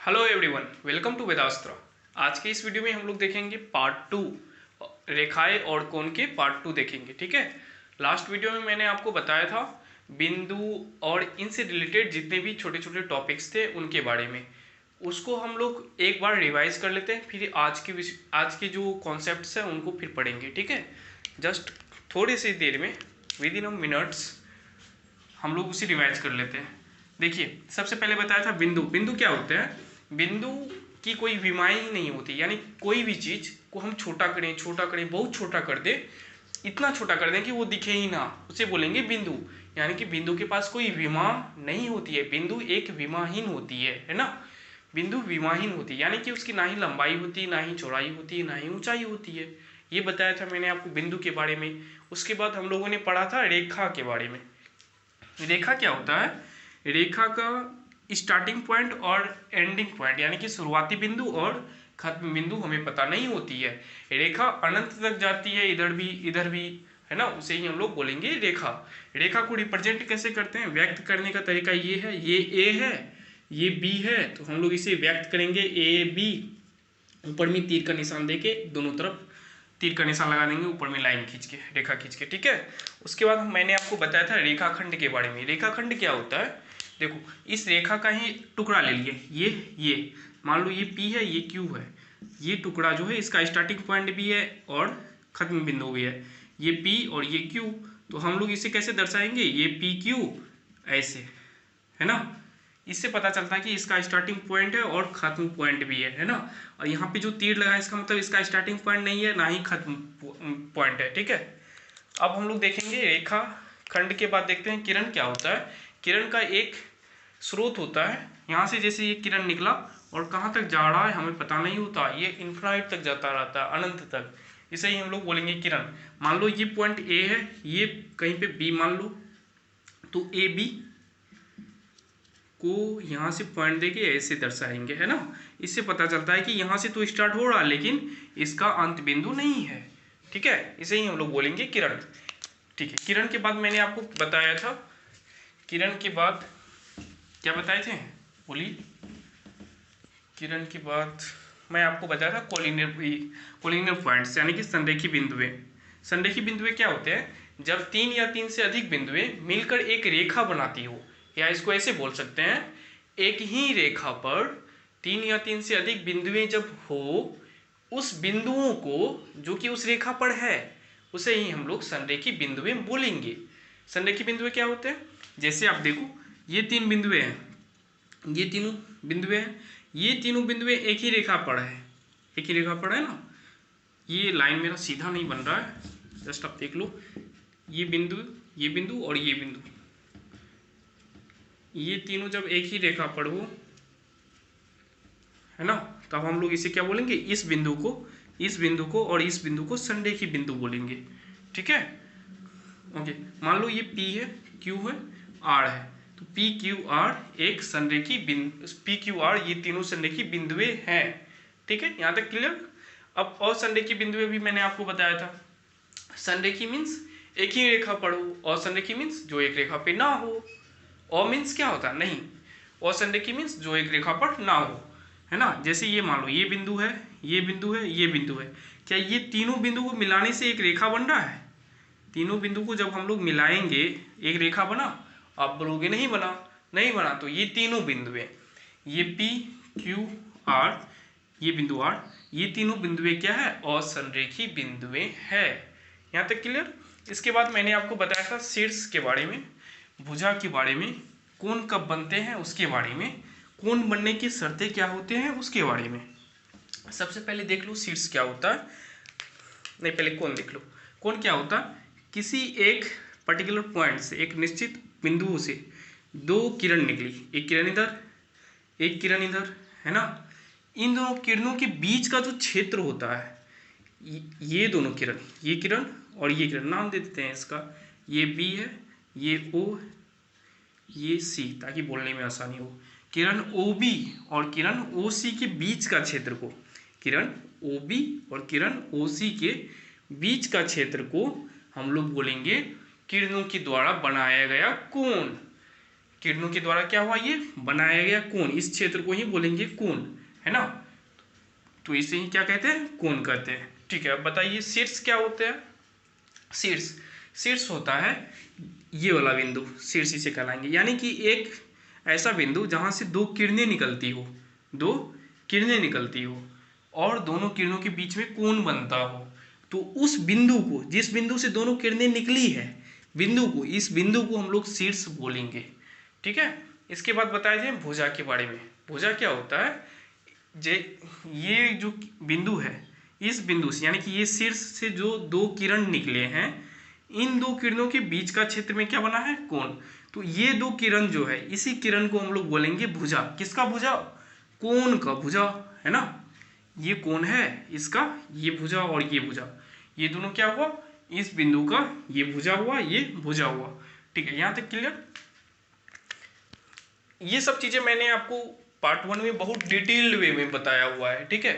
Hello everyone, welcome to Vedastra. आज के इस वीडियो में हम लोग देखेंगे पार्ट टू, रेखाएं और कोण के पार्ट टू देखेंगे। ठीक है। लास्ट वीडियो में मैंने आपको बताया था बिंदु और इनसे रिलेटेड जितने भी छोटे छोटे टॉपिक्स थे उनके बारे में। उसको हम लोग एक बार रिवाइज कर लेते हैं, फिर आज के जो कॉन्सेप्ट्स हैं उनको फिर पढ़ेंगे। ठीक है। जस्ट थोड़ी सी देर में, विद इन अ मिनट्स, हम लोग उसे रिवाइज कर लेते हैं। देखिए, सबसे पहले बताया था बिंदु। बिंदु क्या होते हैं? बिंदु की कोई विमाएं ही नहीं होती, यानी कोई भी चीज को हम छोटा करें, बहुत छोटा कर दे, इतना छोटा कर दें कि वो दिखे ही ना, उसे बोलेंगे बिंदु। यानी कि बिंदु के पास कोई विमा नहीं होती है। बिंदु एक विमाहीन होती है ना। बिंदु विमाहीन होती है, यानी कि उसकी ना ही लंबाई होती है, ना ही चौड़ाई होती है, ना ही ऊंचाई होती है। ये बताया था मैंने आपको बिंदु के बारे में। उसके बाद हम लोगों ने पढ़ा था रेखा के बारे में। रेखा क्या होता है? रेखा का स्टार्टिंग पॉइंट और एंडिंग पॉइंट, यानी कि शुरुआती बिंदु और खत्म बिंदु हमें पता नहीं होती है। रेखा अनंत तक जाती है, इधर भी, है ना। उसे ही हम लोग बोलेंगे रेखा। रेखा को रिप्रेजेंट कैसे करते हैं? व्यक्त करने का तरीका ये है, ये ए है, ये बी है, तो हम लोग इसे व्यक्त करेंगे ए बी। ऊपर में तीर का निशान देके दोनों तरफ तीर का निशान लगा देंगे, ऊपर में लाइन खींच के, रेखा खींच के। ठीक है। उसके बाद मैंने आपको बताया था रेखाखंड के बारे में। रेखाखंड क्या होता है? देखो, इस रेखा का ही टुकड़ा ले लिए, ये मान लो ये P है, ये Q है। ये टुकड़ा जो है इसका स्टार्टिंग पॉइंट भी है और खत्म बिंदु भी है। ये P और ये Q, तो हम लोग इसे कैसे दर्शाएंगे? ये PQ ऐसे, है ना। इससे पता चलता है कि इसका स्टार्टिंग पॉइंट है और खत्म पॉइंट भी है ना। और यहाँ पे जो तीर लगा है इसका मतलब इसका स्टार्टिंग पॉइंट नहीं है, ना ही खत्म पॉइंट है। ठीक है। अब हम लोग देखेंगे रेखा खंड के बाद देखते हैं किरण क्या होता है। किरण का एक स्रोत होता है। यहाँ से जैसे ये किरण निकला और कहाँ तक जा रहा है हमें पता नहीं होता, ये इन्फिनाइट तक जाता रहता है, अनंत तक। इसे ही हम लोग बोलेंगे किरण। मान लो ये पॉइंट ए है, ये कहीं पे बी मान लो, तो ए बी को यहाँ से पॉइंट देके ऐसे दर्शाएंगे, है ना। इससे पता चलता है कि यहाँ से तो स्टार्ट हो रहा है लेकिन इसका अंत बिंदु नहीं है। ठीक है। इसे ही हम लोग बोलेंगे किरण। ठीक है। किरण के बाद मैंने आपको बताया था, किरण के बाद क्या बताए थे, बोलिए। किरण के बाद मैं आपको बताया था कोलिनियर पॉइंट्स, यानी कि संरेखी बिंदुएं। संरेखी बिंदुएं क्या होते हैं? जब तीन या तीन से अधिक बिंदुएं मिलकर एक रेखा बनाती हो, या इसको ऐसे बोल सकते हैं, एक ही रेखा पर तीन या तीन से अधिक बिंदुएं जब हो, उस बिंदुओं को जो कि उस रेखा पर है उसे ही हम लोग संरेखी बिंदुएं बोलेंगे। संरेखी बिंदुएं क्या होते हैं? जैसे आप देखो, ये तीन बिंदुएं हैं, ये तीनों बिंदुएं हैं, ये तीनों बिंदुएं एक ही रेखा पर है, एक ही रेखा पर है ना। ये लाइन मेरा सीधा नहीं बन रहा है, जस्ट आप देख लो, ये बिंदु और ये बिंदु, ये तीनों जब एक ही रेखा पर हो, है ना, तब हम लोग इसे क्या बोलेंगे? इस बिंदु को और इस बिंदु को संरेखी बिंदु बोलेंगे। ठीक है। ओके। मान लो ये P है, Q है, R है, तो P Q R एक संरेखी बिंदु, P Q R ये तीनों संरेखी बिंदुएं हैं। ठीक है। यहाँ तक क्लियर? अब असंरेखी बिंदुएं भी मैंने आपको बताया था। संरेखी मीन्स एक ही रेखा पर हो, असंरेखी मीन्स जो एक रेखा पे ना हो। और मीन्स क्या होता है? नहीं। असंरेखी मीन्स जो एक रेखा पर ना हो, है ना। जैसे ये मान लो, ये बिंदु है, ये बिंदु है, ये बिंदु है, क्या ये तीनों बिंदु को मिलाने से एक रेखा बन रहा है? तीनों बिंदु को जब हम लोग मिलाएंगे एक रेखा बना? आप बोलोगे नहीं बना। नहीं बना, तो ये तीनों बिंदुएं, ये P Q R, ये बिंदु R, ये तीनों बिंदुएं क्या है? असंरेखी बिंदुएं है। यहाँ तक क्लियर? इसके बाद मैंने आपको बताया था शीर्ष के बारे में, भुजा के बारे में, कोण कब बनते हैं उसके बारे में, कोण बनने की शर्तें क्या होते हैं उसके बारे में। सबसे पहले देख लो शीर्ष क्या होता है। नहीं, पहले कोण देख लो। कोण क्या होता है? किसी एक पर्टिकुलर पॉइंट से, एक निश्चित बिंदु से दो किरण निकली, एक किरण इधर, एक किरण इधर, है ना। इन दोनों किरणों के बीच का जो क्षेत्र होता है, ये दोनों किरण, ये किरण और ये किरण, नाम दे देते हैं इसका, ये B है, ये O, ये C, ताकि बोलने में आसानी हो। किरण OB और किरण OC के बीच का क्षेत्र को, किरण OB और किरण OC के बीच का क्षेत्र को हम लोग बोलेंगे किरणों के द्वारा बनाया गया कोण। किरणों के द्वारा क्या हुआ, ये बनाया गया कोण, इस क्षेत्र को ही बोलेंगे कोण, है ना। तो इसे ही क्या कहते हैं, कोण कहते हैं। ठीक है, अब बताइए शीर्ष क्या होते हैं। शीर्ष, शीर्ष होता है ये वाला बिंदु, शीर्ष इसे कहलाएंगे। यानी कि एक ऐसा बिंदु जहां से दो किरणें निकलती हो, दो किरणें निकलती हो और दोनों किरणों के बीच में कोण बनता हो, तो उस बिंदु को, जिस बिंदु से दोनों किरणें निकली है, बिंदु को, इस बिंदु को हम लोग शीर्ष बोलेंगे। ठीक है, इसके बाद बताया जाए भुजा के बारे में। भुजा क्या होता है, जे ये जो बिंदु है, इस बिंदु से यानी कि ये शीर्ष से जो दो किरण निकले हैं, इन दो किरणों के बीच का क्षेत्र में क्या बना है, कोण। तो ये दो किरण जो है, इसी किरण को हम लोग बोलेंगे भुजा। किसका भुजा, कोण का भुजा, है ना। ये कोण है इसका, ये भुजा और ये भुजा, ये दोनों क्या हुआ, इस बिंदु का ये भुजा हुआ, ये भुजा हुआ। ठीक है, यहां तक क्लियर। ये सब चीजें मैंने आपको पार्ट 1 में बहुत डिटेल्ड वे में बताया हुआ है। ठीक है,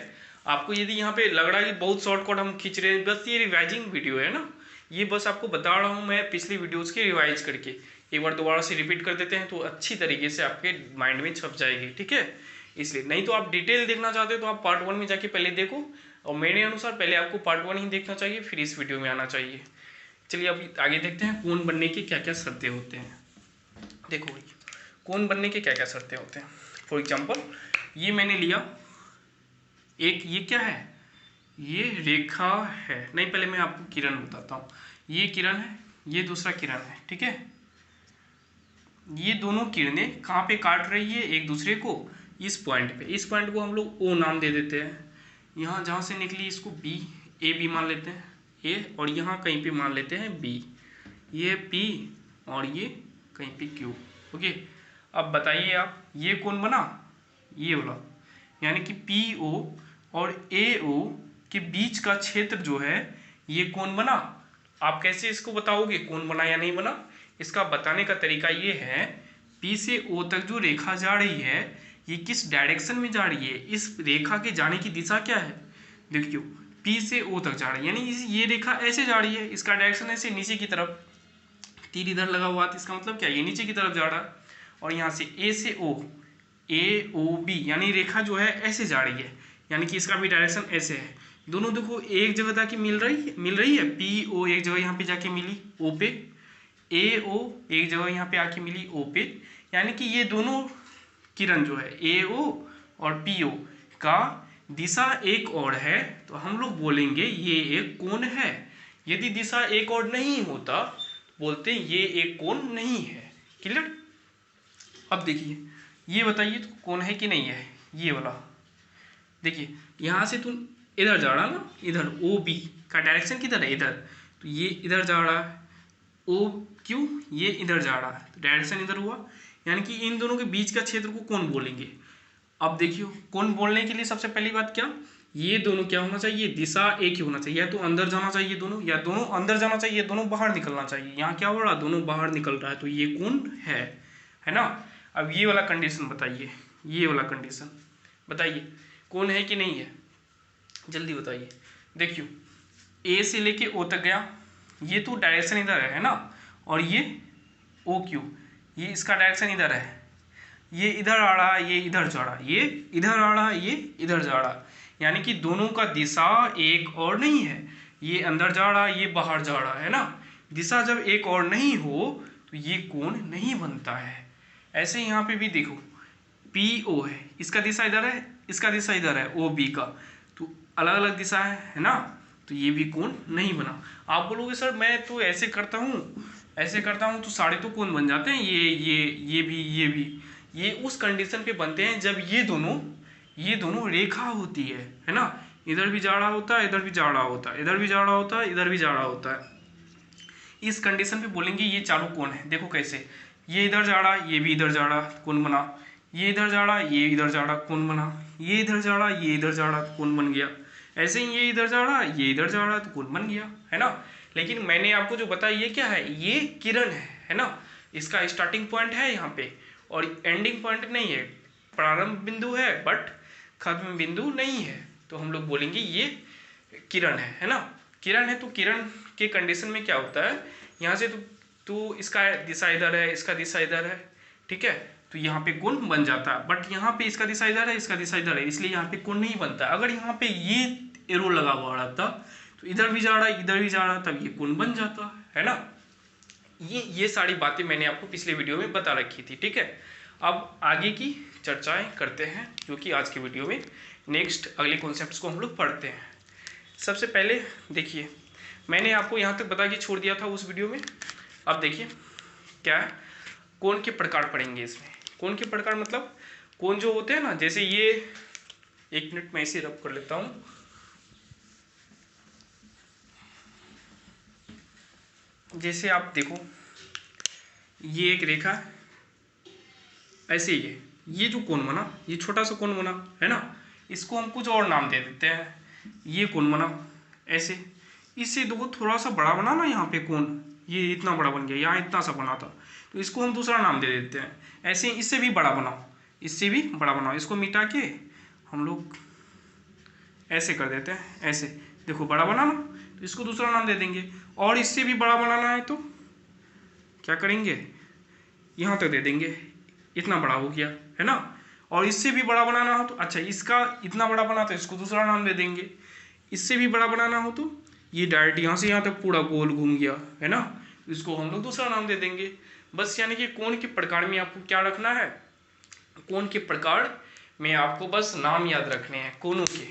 आपको यदि यहाँ पे लग रहा है कि बहुत शॉर्टकट हम खींच रहे हैं, बस ये रिवाइजिंग वीडियो है ना, ये बस आपको बता रहा हूँ मैं पिछली वीडियोस की रिवाइज करके। एक बार दोबारा से रिपीट कर देते हैं तो अच्छी तरीके से आपके माइंड में छप जाएगी। ठीक है, इसलिए नहीं तो आप डिटेल देखना चाहते हो तो आप पार्ट 1 में जाके पहले देखो, और मेरे अनुसार पहले आपको पार्ट 1 ही देखना चाहिए, फिर इस वीडियो में आना चाहिए। चलिए अब आगे देखते हैं कोण बनने के क्या क्या शर्तें होते हैं। देखो भाई, कोण बनने के क्या क्या शर्तें होते हैं। फॉर एग्जाम्पल ये मैंने लिया एक, ये क्या है, ये रेखा है, नहीं पहले मैं आपको किरण बताता हूँ। ये किरण है, ये दूसरा किरण है। ठीक है, ये दोनों किरणें कहाँ पे काट रही है एक दूसरे को, इस पॉइंट पे। इस पॉइंट को हम लोग ओ नाम दे देते हैं। यहाँ जहाँ से निकली इसको बी, ए बी मान लेते हैं, ए, और यहाँ कहीं पे मान लेते हैं बी, ये पी और ये कहीं पे क्यू। ओके, अब बताइए आप, ये कौन बना, ये वाला, यानी कि पी ओ और ए ओ के बीच का क्षेत्र जो है, ये कौन बना। आप कैसे इसको बताओगे कौन बना या नहीं बना, इसका बताने का तरीका ये है, पी से ओ तक जो रेखा जा रही है, ये किस डायरेक्शन में जा रही है, इस रेखा के जाने की दिशा क्या है। देखियो, पी से ओ तक जा रही है, यानी ये रेखा ऐसे जा रही है, इसका डायरेक्शन ऐसे नीचे की तरफ, तीर इधर लगा हुआ, तो इसका मतलब क्या, ये नीचे की तरफ जा रहा है। और यहाँ से ए से ओ, ए ओ बी, यानी रेखा जो है ऐसे जा रही है, यानी कि इसका भी डायरेक्शन ऐसे है। दोनों देखो एक जगह जाके मिल रही है, पी ओ एक जगह यहाँ पे जाके मिली ओ पे, ए ओ एक जगह यहाँ पे आके मिली ओ पे, यानी कि ये दोनों किरण जो है ए ओ और पी ओ का दिशा एक और है, तो हम लोग बोलेंगे ये एक कोण है। यदि दिशा एक और नहीं होता, बोलते ये एक कोण नहीं है। क्लियर। अब देखिए, ये बताइए तो कौन है कि नहीं है, ये वाला। देखिए यहाँ से तुम इधर जा रहा ना, इधर ओ बी का डायरेक्शन किधर है, इधर, तो ये इधर जा रहा है, ओ क्यों, ये इधर जा रहा है, तो डायरेक्शन इधर हुआ, यानी कि इन दोनों के बीच का क्षेत्र को कौन बोलेंगे। अब देखियो, कौन बोलने के लिए सबसे पहली बात क्या, ये दोनों क्या होना चाहिए, दिशा एक ही होना चाहिए, या तो अंदर जाना चाहिए दोनों, या दोनों अंदर जाना चाहिए, दोनों बाहर निकलना चाहिए। यहाँ क्या हो रहा है, दोनों बाहर निकल रहा है, तो ये कौन है ना। अब ये वाला कंडीशन बताइए, ये वाला कंडीशन बताइए कौन है कि नहीं है, जल्दी बताइए। देखियो, ए से लेके ओ तक गया, ये तो डायरेक्शन इधर है ना, और ये ओ क्यू, ये इसका डायरेक्शन इधर है, ये इधर आ रहा है, ये इधर जा रहा है, ये इधर आ रहा है, ये इधर जा रहा है, यानी कि दोनों का दिशा एक और नहीं है, ये अंदर जा रहा है, ये बाहर जा रहा है ना। दिशा जब एक और नहीं हो तो ये कोण नहीं बनता है। ऐसे यहाँ पे भी देखो, पी ओ है, इसका दिशा इधर है, इसका दिशा इधर है ओ बी का, तो अलग अलग दिशा है ना, तो ये भी कोण नहीं बना। आप बोलोगे सर मैं तो ऐसे करता हूँ तो सारे तो कोण बन जाते हैं, ये भी, ये उस कंडीशन पे बनते हैं जब ये दोनों रेखा होती है ना, इधर भी जा रहा होता है, इधर भी जा रहा होता है, इधर भी जा रहा होता है, इधर भी जा रहा होता है। इस कंडीशन पे बोलेंगे ये चारों कोण है। देखो कैसे, ये इधर जा रहा, ये भी इधर जा रहा, कोण बना, ये इधर जा रहा, ये इधर जा रहा, कोण बना, ये इधर जा रहा, ये इधर जा रहा, कोण बन गया। ऐसे ही ये इधर जा रहा, ये इधर जा रहा, तो कोण बन गया, है ना। लेकिन मैंने आपको जो बताया ये क्या है, ये किरण है ना, इसका स्टार्टिंग पॉइंट है यहाँ पे और एंडिंग पॉइंट नहीं है, प्रारंभ बिंदु है बट खत्म बिंदु नहीं है, तो हम लोग बोलेंगे ये किरण है ना। किरण है तो किरण के कंडीशन में क्या होता है, यहाँ से तो इसका दिशा इधर है, इसका दिशा इधर है, ठीक है, तो यहाँ पे कोण बन जाता है। बट यहाँ पे इसका दिशा इधर है, इसका दिशा इधर है, इसलिए यहाँ पे कोण नहीं बनता। अगर यहाँ पे ये एरो लगा हुआ रहता तो इधर भी जा रहा है, इधर भी जा रहा है, तब ये कोण बन जाता है ना। ये सारी बातें मैंने आपको पिछले वीडियो में बता रखी थी, ठीक है। अब आगे की चर्चाएं करते हैं, जो कि आज के वीडियो में नेक्स्ट अगले कॉन्सेप्ट्स को हम लोग पढ़ते हैं। सबसे पहले देखिए, मैंने आपको यहाँ तक बता के छोड़ दिया था उस वीडियो में। अब देखिए क्या है, कोण के प्रकार पढ़ेंगे इसमें। कोण के प्रकार मतलब कोण जो होते हैं ना, जैसे ये, एक मिनट मैं इसे रब कर लेता हूँ। जैसे आप देखो, ये एक रेखा है, ऐसे ये जो कोण बना, ये छोटा सा कोण बना है ना, इसको हम कुछ और नाम दे देते हैं। ये कोण बना ऐसे, इससे देखो थोड़ा सा बड़ा बना ना, यहाँ पे कोण ये इतना बड़ा बन गया, यहाँ इतना सा बना था, तो इसको हम दूसरा नाम दे देते हैं। ऐसे इससे भी बड़ा बनाओ, इससे भी बड़ा बनाओ, इसको मिटा के हम लोग ऐसे कर देते हैं। ऐसे देखो बड़ा बनाना, तो इसको दूसरा नाम दे देंगे। और इससे भी बड़ा बनाना है तो क्या करेंगे, यहाँ तक दे देंगे, इतना बड़ा हो गया है ना। और इससे भी बड़ा बनाना हो तो, अच्छा इसका इतना बड़ा बना तो इसको दूसरा नाम दे देंगे। इससे भी बड़ा बनाना हो तो ये डायरेक्ट यहाँ से यहाँ तक पूरा गोल घूम गया है ना, इसको हम लोग दूसरा नाम दे देंगे। बस यानी कि कोण के प्रकार में आपको क्या रखना है, कोण के प्रकार में आपको बस नाम याद रखने हैं कोणों के।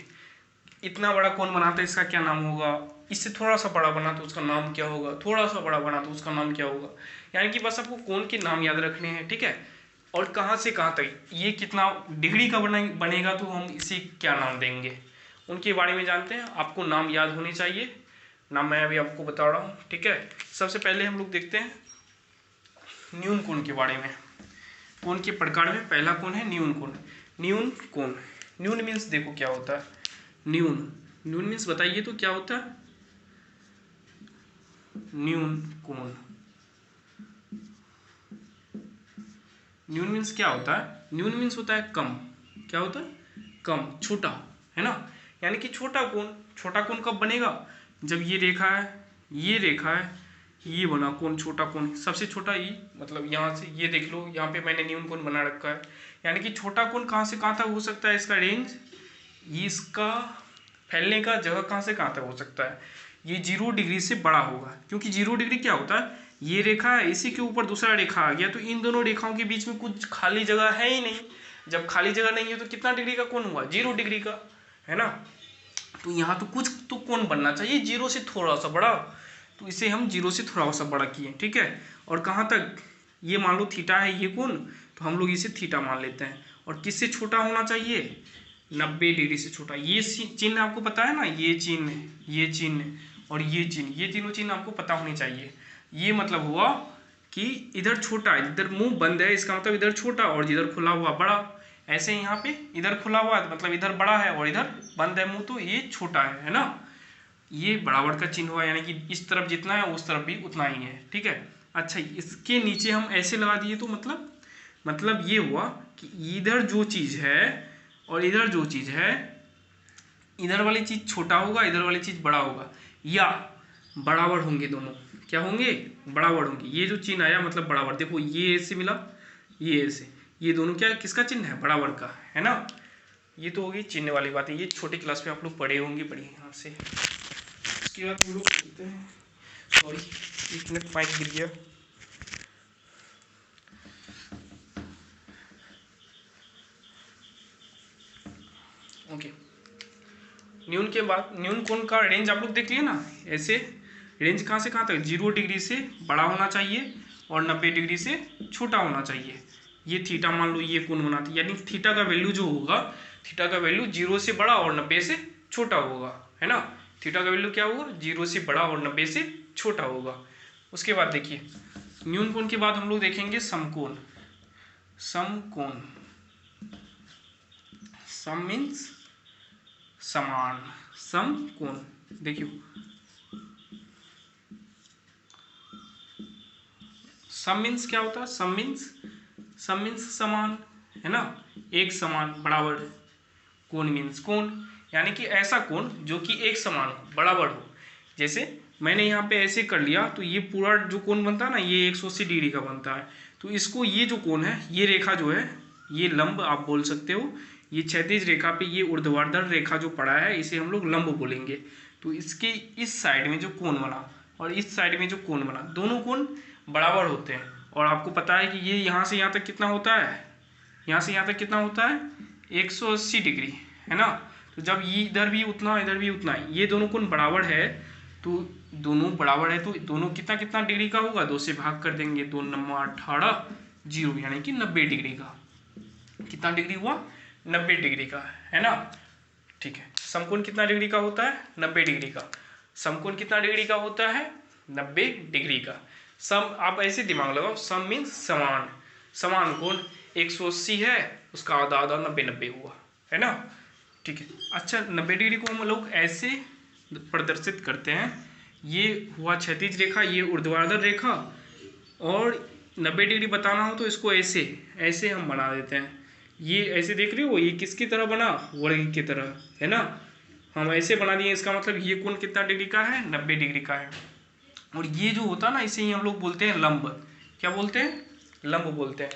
इतना बड़ा कोण बनाता है, इसका क्या नाम होगा, इससे थोड़ा सा बड़ा बना तो उसका नाम क्या होगा, थोड़ा सा बड़ा बना तो उसका नाम क्या होगा। यानी कि बस आपको कोण के नाम याद रखने हैं, ठीक है। और कहाँ से कहाँ तक, ये कितना डिग्री का बनेगा तो हम इसे क्या नाम देंगे, उनके बारे में जानते हैं। आपको नाम याद होने चाहिए, नाम मैं अभी आपको बता रहा हूँ, ठीक है। सबसे पहले हम लोग देखते हैं न्यून कोण के बारे में। कोण के प्रकार में पहला कोण है न्यून कोण। न्यून कोण, न्यून मीन्स देखो क्या होता है, न्यून, न्यून मीन्स बताइए तो क्या होता है, न्यून कोण। न्यून मीन्स क्या होता है, न्यून मीन्स होता है कम। क्या होता है, कम, छोटा, है ना। यानी कि छोटा कोण। छोटा कोण कब बनेगा, जब ये रेखा है, ये रेखा है, ये बना कोण, छोटा कोण, सबसे छोटा ये, मतलब यहाँ से ये देख लो, यहाँ पे मैंने न्यून कोण बना रखा है। यानी कि छोटा कोण कहाँ से कहाँ तक हो सकता है, इसका रेंज, ये इसका फैलने का जगह कहाँ से कहाँ तक हो सकता है, ये 0 डिग्री से बड़ा होगा। क्योंकि 0 डिग्री क्या होता है, ये रेखा है, इसी के ऊपर दूसरा रेखा आ गया, तो इन दोनों रेखाओं के बीच में कुछ खाली जगह है ही नहीं। जब खाली जगह नहीं है तो कितना डिग्री का कोण हुआ, 0 डिग्री का, है ना। तो यहाँ तो कुछ तो कोण बनना चाहिए 0 से थोड़ा सा बड़ा, तो इसे हम 0 से थोड़ा सा बड़ा किए, ठीक है। और कहाँ तक, ये मान लो थीटा है ये कोण, तो हम लोग इसे थीटा मान लेते हैं। और किससे छोटा होना चाहिए, 90 डिग्री से छोटा। ये चिन्ह आपको पता है ना, ये चिन्ह, ये चिन्ह और ये चिन्ह, ये तीनों चिन्ह आपको पता होने चाहिए। ये मतलब हुआ कि इधर छोटा है, इधर मुंह बंद है, इसका मतलब इधर छोटा, और इधर खुला हुआ बड़ा। ऐसे यहाँ पे इधर खुला हुआ है मतलब इधर बड़ा है, और इधर बंद है मुंह, तो ये छोटा है ना। ये बराबर का चिन्ह हुआ, यानी कि इस तरफ जितना है उस तरफ भी उतना ही है, ठीक है। अच्छा, इसके नीचे हम ऐसे लगा दिए तो मतलब ये हुआ कि इधर जो चीज़ है और इधर जो चीज़ है, इधर वाली चीज़ छोटा होगा, इधर वाली चीज़ बड़ा होगा, या बराबर होंगे दोनों। क्या होंगे, बराबर होंगे। ये जो चिन्ह आया मतलब बराबर, देखो ये ऐसे मिला, ये ऐसे, ये दोनों क्या, किसका चिन्ह है, बराबर का, है ना। ये तो होगी चिन्ह वाली बात है, ये छोटी क्लास में आप लोग पढ़े होंगे, पढ़िए यहाँ से। उसके बाद हम लोग करते हैं, सॉरी 1 मिनट माइक गिर गया। ओके, न्यून के बाद न्यून कोण का रेंज आप लोग देख लिए ना, ऐसे रेंज कहाँ से कहाँ तक, 0 डिग्री से बड़ा होना चाहिए और 90 डिग्री से छोटा होना चाहिए। ये थीटा मान लो, ये कोण बनाती, यानी थीटा का वैल्यू जो होगा, थीटा का वैल्यू 0 से बड़ा और 90 से छोटा होगा, है ना। थीटा का वैल्यू क्या होगा, 0 से बड़ा और 90 से छोटा होगा। उसके बाद देखिए, न्यून कोण के बाद हम लोग देखेंगे समकोण। समकोण, सम मीन्स समान, समकोण। देखियो, सम मीन्स क्या होता है, सम मीन्स समान, है ना, एक समान, बराबर। कोण मीन्स कोण, यानी कि ऐसा कोण जो कि एक समान हो, बराबर हो। जैसे मैंने यहाँ पे ऐसे कर लिया तो ये पूरा जो कोण बनता है ना, ये 180 डिग्री का बनता है। तो इसको ये जो कोण है, ये रेखा जो है, ये लंब आप बोल सकते हो, ये क्षैतिज रेखा पे ये ऊर्ध्वाधर रेखा जो पड़ा है इसे हम लोग लंब बोलेंगे। तो इसके इस साइड में जो कोण बना और इस साइड में जो कोण बना, दोनों कोण बराबर होते हैं। और आपको पता है कि ये यहाँ से यहाँ तक कितना होता है, यहाँ से यहाँ तक कितना होता है 180 डिग्री, है ना। तो जब ये इधर भी उतना इधर भी उतना, ये दोनों कोण बराबर है, तो दोनों बराबर है तो दोनों कितना कितना डिग्री का होगा, 2 से भाग कर देंगे, 2 9 18 0, यानी कि 90 डिग्री का। कितना डिग्री हुआ, 90 डिग्री का, है ना। ठीक है, समकोण कितना डिग्री का होता है, 90 डिग्री का। समकोण कितना डिग्री का होता है, 90 डिग्री का। सम आप ऐसे दिमाग लगाओ, सम मीन्स समान, समान कोण 180 है, उसका आधा आधा 90 90 हुआ, है ना। ठीक है, अच्छा 90 डिग्री को हम लोग ऐसे प्रदर्शित करते हैं, ये हुआ क्षैतिज रेखा, ये ऊर्ध्वाधर रेखा, और 90 डिग्री बताना हो तो इसको ऐसे ऐसे हम बना देते हैं। ये ऐसे देख रहे हो, ये किसकी तरह बना, वर्ग की तरह, है ना। हम ऐसे बना दिए, इसका मतलब ये कोण कितना डिग्री का है, 90 डिग्री का है। और ये जो होता है ना, इसे ही हम लोग बोलते हैं लंब। क्या बोलते हैं, लंब बोलते हैं।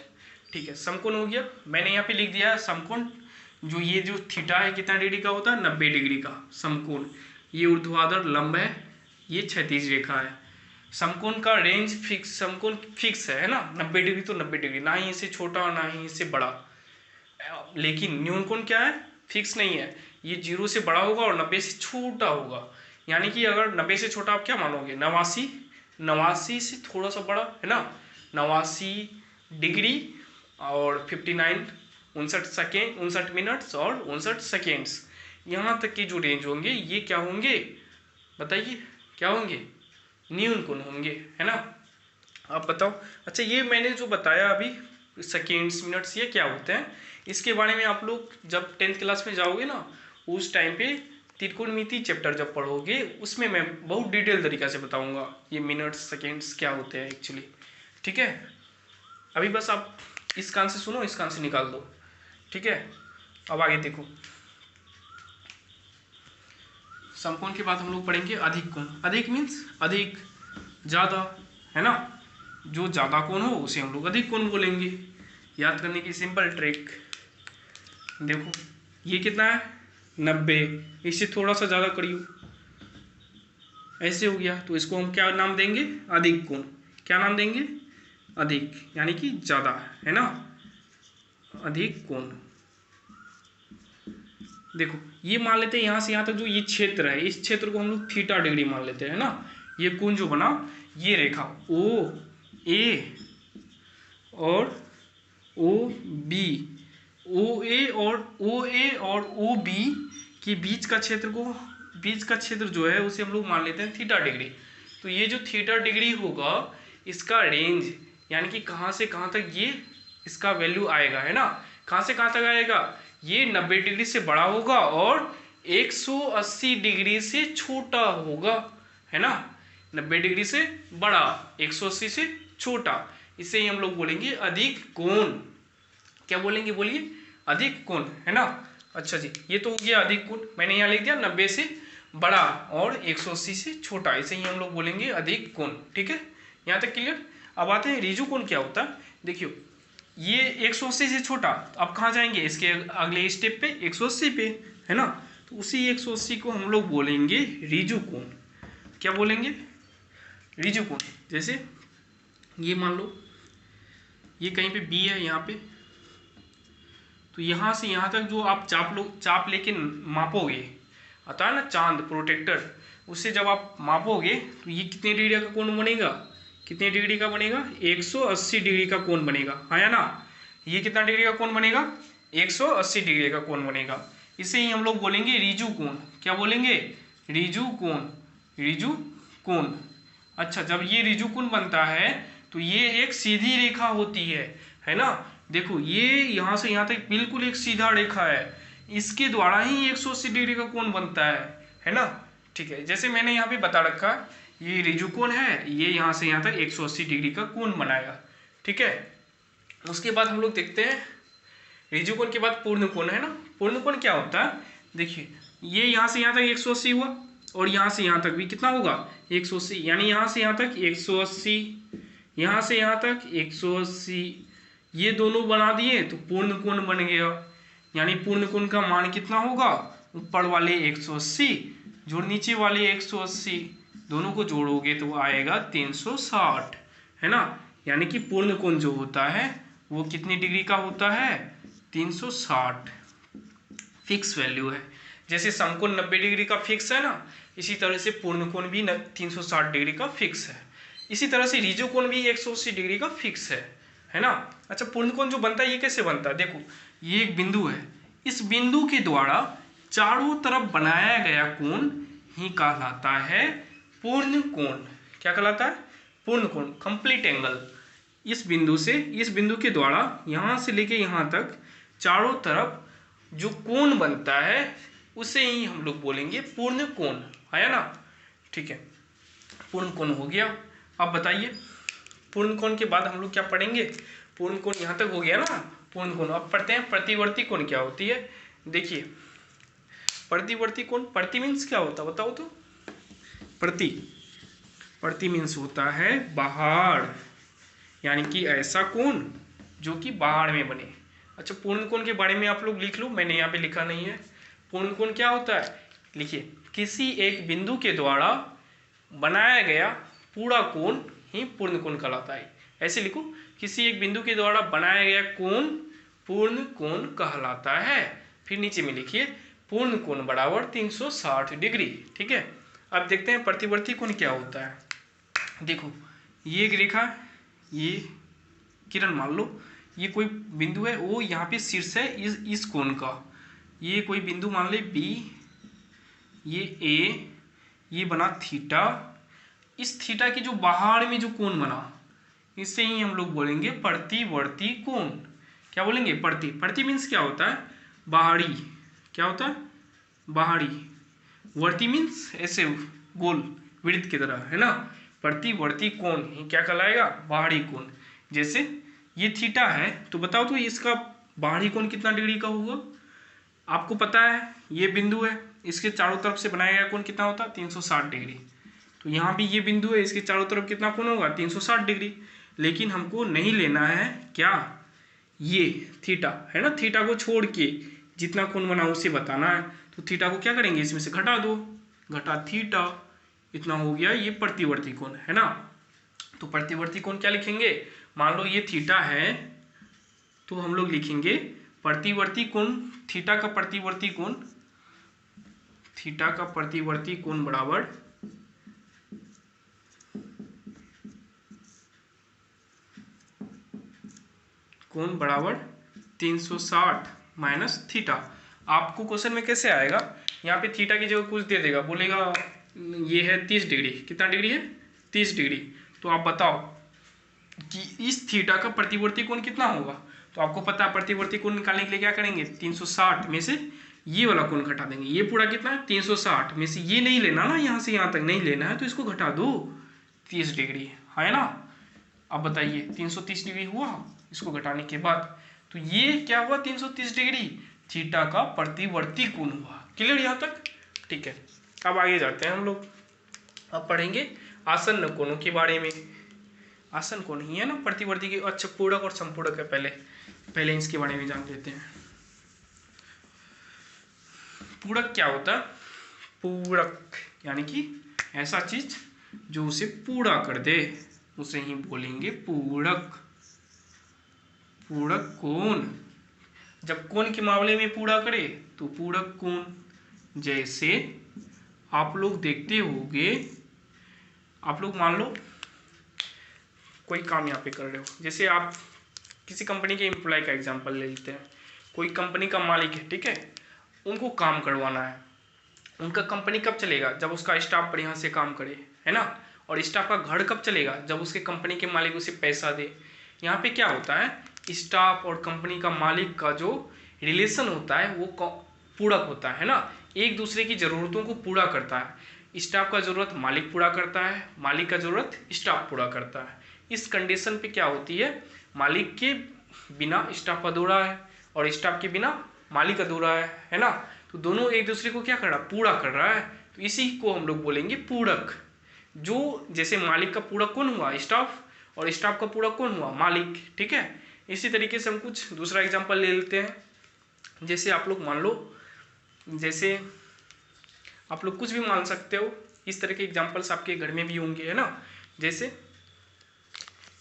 ठीक है, समकोण हो गया, मैंने यहाँ पे लिख दिया है समकोण। जो ये जो थीटा है कितना डिग्री का होता है, 90 डिग्री का समकोण। ये ऊर्ध्वाधर लंब है, ये क्षैतिज रेखा है। समकोण का रेंज फिक्स, समकोण फिक्स है ना, 90 डिग्री तो 90 डिग्री, ना ही इससे छोटा ना ही इससे बड़ा। लेकिन न्यून कोण क्या है, फिक्स नहीं है, ये 0 से बड़ा होगा और 90 से छोटा होगा। यानी कि अगर 90 से छोटा आप क्या मानोगे, 89, 89 से थोड़ा सा बड़ा, है ना, 89 डिग्री और 59, 59 सेकेंड, 59 मिनट्स और 59 सेकेंड्स, यहाँ तक की जो रेंज होंगे ये क्या होंगे, बताइए क्या होंगे, न्यून कोण होंगे, है ना। आप बताओ। अच्छा, ये मैंने जो बताया अभी सेकेंड्स मिनट्स, ये क्या होते हैं, इसके बारे में आप लोग जब 10th क्लास में जाओगे ना, उस टाइम पे त्रिकोणमिति चैप्टर जब पढ़ोगे, उसमें मैं बहुत डिटेल तरीका से बताऊंगा ये मिनट्स सेकेंड्स क्या होते हैं एक्चुअली। ठीक है, अभी बस आप इस कान से सुनो, इस कान से निकाल दो। ठीक है, अब आगे देखो। समकोण के बाद हम लोग पढ़ेंगे अधिक कोण। अधिक मीन्स अधिक, ज़्यादा, है ना। जो ज़्यादा कोण हो उसे हम लोग अधिक कोण बोलेंगे। याद करने की सिंपल ट्रिक देखो, ये कितना है 90, इससे थोड़ा सा ज़्यादा करियो, ऐसे हो गया, तो इसको हम क्या नाम देंगे, अधिक कोण। क्या नाम देंगे, अधिक, यानी कि ज़्यादा, है ना, अधिक कोण। देखो ये मान लेते हैं यहाँ से यहाँ तक जो ये क्षेत्र है, इस क्षेत्र को हम लोग थीटा डिग्री मान लेते हैं, ना। ये कोण जो बना, ये रेखा ओ ए और ओ बी, ओ ए और ओ बी के बीच का क्षेत्र को, बीच का क्षेत्र जो है उसे हम लोग मान लेते हैं थीटा डिग्री। तो ये जो थीटा डिग्री होगा, इसका रेंज यानी कि कहाँ से कहाँ तक ये इसका वैल्यू आएगा, है ना। कहाँ से कहाँ तक आएगा, ये 90 डिग्री से बड़ा होगा और 180 डिग्री से छोटा होगा, है ना। 90 डिग्री से बड़ा, 180 से छोटा, इसे ही हम लोग बोलेंगे अधिक कोण। क्या बोलेंगे, बोलिए, अधिक कोण, है ना। अच्छा जी, ये तो हो गया अधिक कोण, मैंने यहाँ लिख दिया 90 से बड़ा और 180 से छोटा, इसे ही हम लोग बोलेंगे अधिक कोण। ठीक है, यहाँ तक क्लियर। अब आते हैं ऋजु कोण क्या होता है। देखियो, ये 180 से छोटा, अब कहाँ जाएंगे, इसके अगले स्टेप पे 180 पे, है ना। तो उसी 180 को हम लोग बोलेंगे ऋजु कोण। क्या बोलेंगे, ऋजु कोण। जैसे ये मान लो, ये कहीं पे बी है यहाँ पे, तो यहाँ से यहाँ तक जो आप चाप लेके मापोगे, आता है ना चांद प्रोटेक्टर, उससे जब आप मापोगे तो ये कितने डिग्री का कोण बनेगा, कितने डिग्री का बनेगा, 180 डिग्री का कोण बनेगा, है ना। ये कितना डिग्री का कोण बनेगा, 180 डिग्री का कोण बनेगा। इसे ही हम लोग बोलेंगे ऋजु कोण। क्या बोलेंगे, ऋजु कोण, ऋजु कोण। अच्छा, जब ये ऋजु कोण बनता है तो ये एक सीधी रेखा होती है ना। देखो ये यहाँ से यहाँ तक बिल्कुल एक सीधा रेखा है, इसके द्वारा ही 180 डिग्री का कोण बनता है ना। ठीक है, जैसे मैंने यहाँ पे बता रखा, ये ऋजु कोण है, ये यहाँ से यहाँ तक 180 डिग्री का कोण बनाएगा। ठीक है, उसके बाद हम लोग देखते हैं ऋजु कोण के बाद पूर्ण कोण, है ना। पूर्ण कोण क्या होता है, देखिए ये यहाँ से यहाँ तक 180 हुआ और यहाँ से यहाँ तक भी कितना होगा, 180, यानी यहाँ से यहाँ तक 180, यहाँ से यहाँ तक 180, ये दोनों बना दिए तो पूर्ण कोण बन गया। यानी पूर्ण कोण का मान कितना होगा, ऊपर वाले 180 जोड़ नीचे वाले 180, दोनों को जोड़ोगे तो आएगा 360, है ना। यानी कि पूर्ण कोण जो होता है वो कितनी डिग्री का होता है, 360 फिक्स वैल्यू है। जैसे समकोण 90 डिग्री का फिक्स है ना, इसी तरह से पूर्ण कोण भी 360 डिग्री का फिक्स है। इसी तरह से रीजो कोण भी 180 डिग्री का फिक्स है ना। अच्छा, पूर्ण कोण जो बनता है ये कैसे बनता है, देखो ये एक बिंदु है, इस बिंदु के द्वारा चारों तरफ बनाया गया कोण ही कहलाता है पूर्ण कोण। क्या कहलाता है, पूर्ण कोण, कंप्लीट एंगल। इस बिंदु से इस बिंदु के द्वारा यहाँ से लेके यहाँ तक चारों तरफ जो कोण बनता है उसे ही हम लोग बोलेंगे पूर्ण कोण, है ना। ठीक है, पूर्ण कोण हो गया। अब बताइए पूर्ण कोण के बाद हम लोग क्या पढ़ेंगे, पूर्ण कोण यहाँ तक हो गया ना पूर्ण कोण। अब पढ़ते हैं प्रतिवर्ती कोण क्या होती है। देखिए प्रतिवर्ती कोण, प्रति मीन्स क्या होता है बताओ तो, प्रति मीन्स होता है बाहर, यानी कि ऐसा कोण जो कि बाहर में बने। अच्छा, पूर्ण कोण के बारे में आप लोग लिख लो, मैंने यहाँ पे लिखा नहीं है। पूर्ण कोण क्या होता है, लिखिए किसी एक बिंदु के द्वारा बनाया गया पूरा कोण ही पूर्ण कोण कहलाता है। ऐसे लिखो, किसी एक बिंदु के द्वारा बनाया गया कोण पूर्ण कोण कहलाता है। फिर नीचे में लिखिए पूर्ण कोण बराबर 360 डिग्री। ठीक है, अब देखते हैं प्रतिवर्ती कोण क्या होता है। देखो ये एक रेखा, ये किरण मान लो, ये कोई बिंदु है, वो यहाँ पे शीर्ष है इस कोण का। ये कोई बिंदु मान ले बी, ये ए, ये बना थीटा। इस थीटा की जो बाहर में जो कोण बना इसे ही हम लोग बोलेंगे प्रतिवर्ती कोण। क्या बोलेंगे, प्रति मीन्स क्या होता है, बाहरी। क्या होता है, बाहरी। वर्ती मीन्स ऐसे गोल वृत्त की तरह, है ना। प्रतिवर्ती कोण ही क्या कहलाएगा, बाहरी कोण। जैसे ये थीटा है तो बताओ तो इसका बाहरी कोण कितना डिग्री का होगा। आपको पता है ये बिंदु है, इसके चारों तरफ से बनाया गया कोण कितना होता है, 360 डिग्री। तो यहाँ भी ये बिंदु है, इसके चारों तरफ कितना कोण होगा, 360 डिग्री। लेकिन हमको नहीं लेना है क्या, ये थीटा, है ना। थीटा को छोड़ के जितना कोण बना उसे बताना है। तो थीटा को क्या करेंगे, इसमें से घटा दो, घटा थीटा, इतना हो गया ये प्रतिवर्ती कोण, है ना। तो प्रतिवर्ती कोण क्या लिखेंगे, मान लो ये थीटा है तो हम लोग लिखेंगे प्रतिवर्ती कोण, थीटा का प्रतिवर्ती कोण, थीटा का प्रतिवर्ती कोण बराबर कोण बराबर 360 माइनस थीटा। आपको क्वेश्चन में कैसे आएगा, यहाँ पे थीटा की जगह कुछ दे देगा, बोलेगा ये है 30 डिग्री, कितना डिग्री है, 30 डिग्री। तो आप बताओ कि इस थीटा का प्रतिवर्ती कोण कितना होगा। तो आपको पता है प्रतिवर्ती कोण निकालने के लिए क्या करेंगे, 360 में से ये वाला कोण घटा देंगे। ये पूरा कितना है, 360 में से ये नहीं लेना ना, यहाँ से यहाँ तक नहीं लेना है, तो इसको घटा दो 30 डिग्री, है ना। अब बताइए 330 डिग्री हुआ इसको घटाने के बाद। तो ये क्या हुआ, 330 डिग्री थीटा का प्रतिवर्ती कोण हुआ। क्लियर यहाँ तक, ठीक है। अब आगे जाते हैं हम लोग, अब पढ़ेंगे आसन्न कोणों के बारे में। आसन्न कोण ही है ना प्रतिवर्ती के। अच्छा, पूरक और संपूरक है, पहले इसके बारे में जान लेते हैं। पूरक क्या होता है, पूरक यानी कि ऐसा चीज जो उसे पूरा कर दे उसे ही बोलेंगे पूरक। पूरक कोण जब कोण के मामले में पूरा करे तो पूरक कोण। जैसे आप लोग देखते होंगे, आप लोग मान लो कोई काम यहाँ पे कर रहे हो, जैसे आप किसी कंपनी के एम्प्लॉय का एग्जांपल ले लेते हैं। कोई कंपनी का मालिक है, ठीक है, उनको काम करवाना है। उनका कंपनी कब चलेगा, जब उसका स्टाफ बढ़िया से काम करे, है ना। और स्टाफ का घर कब चलेगा, जब उसके कंपनी के मालिक उसे पैसा दे। यहाँ पे क्या होता है, स्टाफ और कंपनी का मालिक का जो रिलेशन होता है वो पूरक होता है ना, एक दूसरे की ज़रूरतों को पूरा करता है। स्टाफ का ज़रूरत मालिक पूरा करता है, मालिक का ज़रूरत स्टाफ पूरा करता है। इस कंडीशन पे क्या होती है, मालिक के बिना स्टाफ अधूरा है और स्टाफ के बिना मालिक अधूरा है ना। तो दोनों एक दूसरे को क्या कर रहा है, पूरा कर रहा है। तो इसी को हम लोग बोलेंगे पूरक। जो जैसे मालिक का पूरक कौन हुआ, स्टाफ, और स्टाफ का पूरक कौन हुआ, मालिक। ठीक है, इसी तरीके से हम कुछ दूसरा एग्जांपल ले लेते हैं। जैसे आप लोग मान लो, जैसे आप लोग कुछ भी मान सकते हो, इस तरह के एग्जांपल्स आपके घर में भी होंगे, है ना। जैसे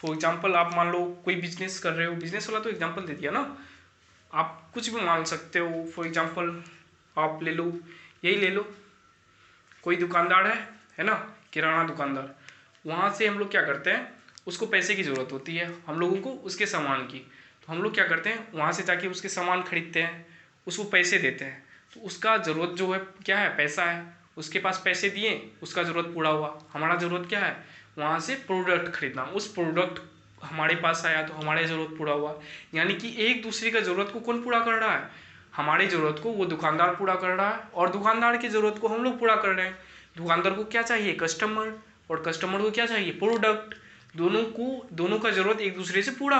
फॉर एग्जांपल आप मान लो कोई बिजनेस कर रहे हो, बिजनेस वाला तो एग्जांपल दे दिया ना, आप कुछ भी मान सकते हो। फॉर एग्जांपल आप ले लो, यही ले लो, कोई दुकानदार है ना, किराना दुकानदार। वहाँ से हम लोग क्या करते हैं, उसको पैसे की ज़रूरत होती है हम लोगों को, उसके सामान की। तो हम लोग क्या करते हैं, वहाँ से जाके उसके सामान खरीदते हैं, उसको पैसे देते हैं। तो उसका ज़रूरत जो है क्या है, पैसा है। उसके पास पैसे दिए, उसका ज़रूरत पूरा हुआ। हमारा ज़रूरत क्या है, वहाँ से प्रोडक्ट खरीदना। उस प्रोडक्ट हमारे पास आया तो हमारे ज़रूरत पूरा हुआ। यानी कि एक दूसरे का ज़रूरत को कौन पूरा कर रहा है, हमारी ज़रूरत को वो दुकानदार पूरा कर रहा है, और दुकानदार की ज़रूरत को हम लोग पूरा कर रहे हैं। दुकानदार को क्या चाहिए, कस्टमर, और कस्टमर को क्या चाहिए, प्रोडक्ट। दोनों का ज़रूरत एक दूसरे से पूरा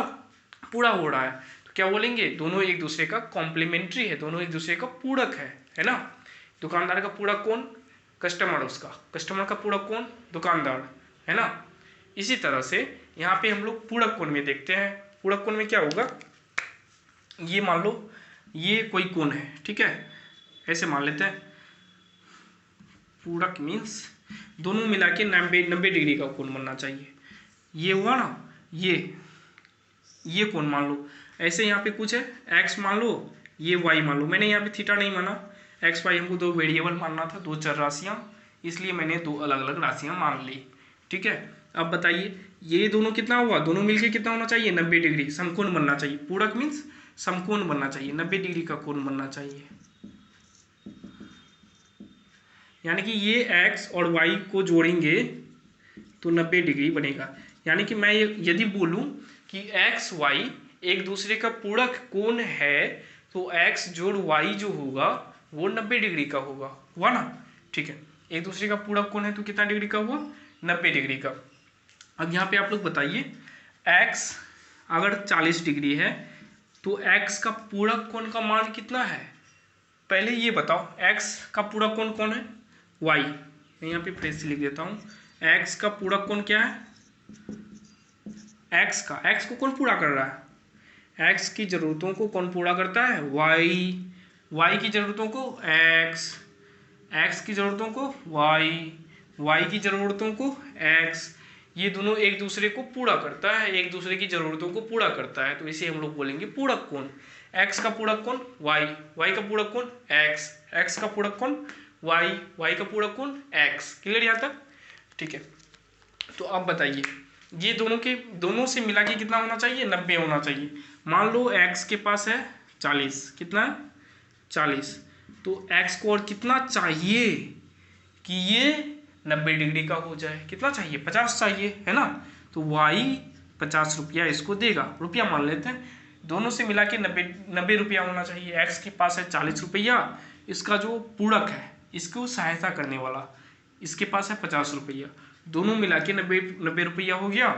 हो रहा है। तो क्या बोलेंगे, दोनों एक दूसरे का कॉम्प्लीमेंट्री है, दोनों एक दूसरे का पूरक है ना। दुकानदार का पूरक कौन, कस्टमर, उसका कस्टमर का पूरक कौन, दुकानदार, है ना। इसी तरह से यहाँ पे हम लोग पूरक कोण में देखते हैं। पूरक कोण में क्या होगा, ये मान लो ये कोई कोण है, ठीक है, ऐसे मान लेते हैं। पूरक मीन्स दोनों मिला के 90 डिग्री का कोण बनना चाहिए। ये हुआ ना, ये कोण मान लो। ऐसे यहाँ पे कुछ है, एक्स मान लो, ये वाई मान लो। मैंने यहाँ पे थीटा नहीं माना, एक्स वाई हमको दो वेरिएबल मानना था, दो चर राशियाँ, इसलिए मैंने दो अलग अलग राशियाँ मान ली। ठीक है, अब बताइए ये दोनों कितना हुआ, दोनों मिलके कितना होना चाहिए, 90 डिग्री समकोण बनना चाहिए। पूरक मीन्स समकोण बनना चाहिए, 90 डिग्री का कोण बनना चाहिए। यानी कि ये एक्स और वाई को जोड़ेंगे तो 90 डिग्री बनेगा। यानी कि मैं यदि बोलूं कि एक्स वाई एक दूसरे का पूरक कोण है, तो एक्स जोड़ वाई जो होगा वो 90 डिग्री का होगा, हुआ ना। ठीक है, एक दूसरे का पूरक कोण है तो कितना डिग्री का हुआ, 90 डिग्री का। अब यहाँ पे आप लोग बताइए, एक्स अगर 40 डिग्री है तो एक्स का पूरक कोण का मान कितना है, पहले ये बताओ। एक्स का पूरक कोण कौन है, वाई। मैं यहाँ पे फिर से लिख देता हूँ, एक्स का पूरक कोण क्या है, एक्स को कौन पूरा कर रहा है, एक्स की जरूरतों को कौन पूरा करता है, वाई की जरूरतों को एक्स की जरूरतों को वाई की जरूरतों को एक्स। ये दोनों एक दूसरे को पूरा करता है, एक दूसरे की जरूरतों को पूरा करता है, तो इसे हम लोग बोलेंगे पूरक कोण। एक्स का पूरक कोण वाई का पूरक कोण एक्स का पूरक कोण वाई का पूरक कोण एक्स। क्लियर यहाँ तक, ठीक है। तो अब बताइए, ये दोनों से मिला के कितना होना चाहिए, 90 होना चाहिए। मान लो एक्स के पास है 40, कितना 40, तो एक्स को और कितना चाहिए कि ये 90 डिग्री का हो जाए, कितना चाहिए, 50 चाहिए, है ना। तो वाई 50 रुपया इसको देगा, रुपया मान लेते हैं, दोनों से मिला के 90 रुपया होना चाहिए। एक्स के पास है 40 रुपया, इसका जो पूरक है, इसको सहायता करने वाला, इसके पास है 50 रुपया, दोनों मिला के 90 रुपया हो गया।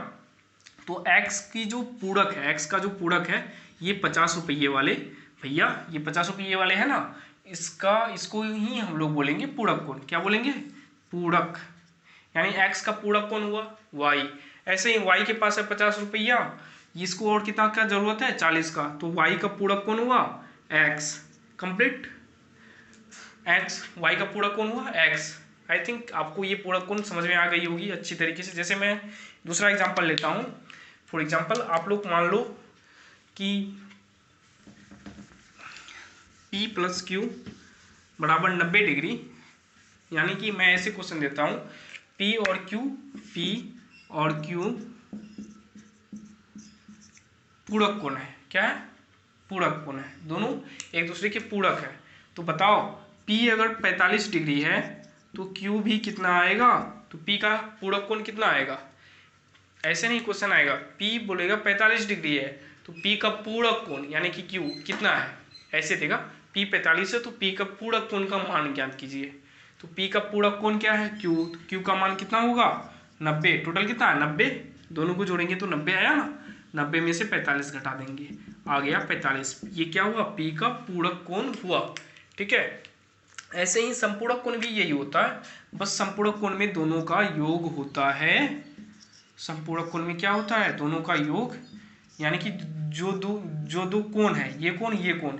तो एक्स की जो पूरक है, एक्स का जो पूरक है ये 50 रुपये वाले, भैया ये 50 रुपये वाले है ना, इसको ही हम लोग बोलेंगे पूरक कोण। क्या बोलेंगे, पूरक। यानी एक्स का पूरक कौन हुआ, वाई। ऐसे ही वाई के पास है 50 रुपया, इसको और कितना का जरूरत है, 40 का, तो वाई का पूरक कौन हुआ, एक्स। कंप्लीट, एक्स, वाई का पूरक कौन हुआ, एक्स। आई थिंक आपको ये पूरक कोण समझ में आ गई होगी अच्छी तरीके से। जैसे मैं दूसरा एग्जांपल लेता हूँ। फॉर एग्जांपल आप लोग मान लो कि P + Q बराबर 90 डिग्री, यानी कि मैं ऐसे क्वेश्चन देता हूँ, P और Q पूरक कोण है। क्या है, पूरक कोण है, दोनों एक दूसरे के पूरक है। तो बताओ P अगर 45 डिग्री है तो Q भी कितना आएगा, तो P का पूरक कोण कितना आएगा। ऐसे नहीं क्वेश्चन आएगा, P बोलेगा 45 डिग्री है तो P का पूरक कोण यानी कि Q कितना है, ऐसे देगा। P 45 है तो P का पूरक कोण का मान ज्ञात कीजिए। तो P का पूरक कोण क्या है, Q। तो Q का मान कितना होगा, 90। टोटल कितना है, 90, दोनों को जोड़ेंगे तो 90 आया ना, 90 में से 45 घटा देंगे, आ गया 45। ये क्या हुआ, P का पूरक कोण हुआ। ठीक है, ऐसे ही संपूरक कोण भी यही होता है, बस संपूरक कोण में दोनों का योग होता है, संपूरक कोण में क्या होता है, दोनों का योग, यानी कि जो दो कोण है, ये कोण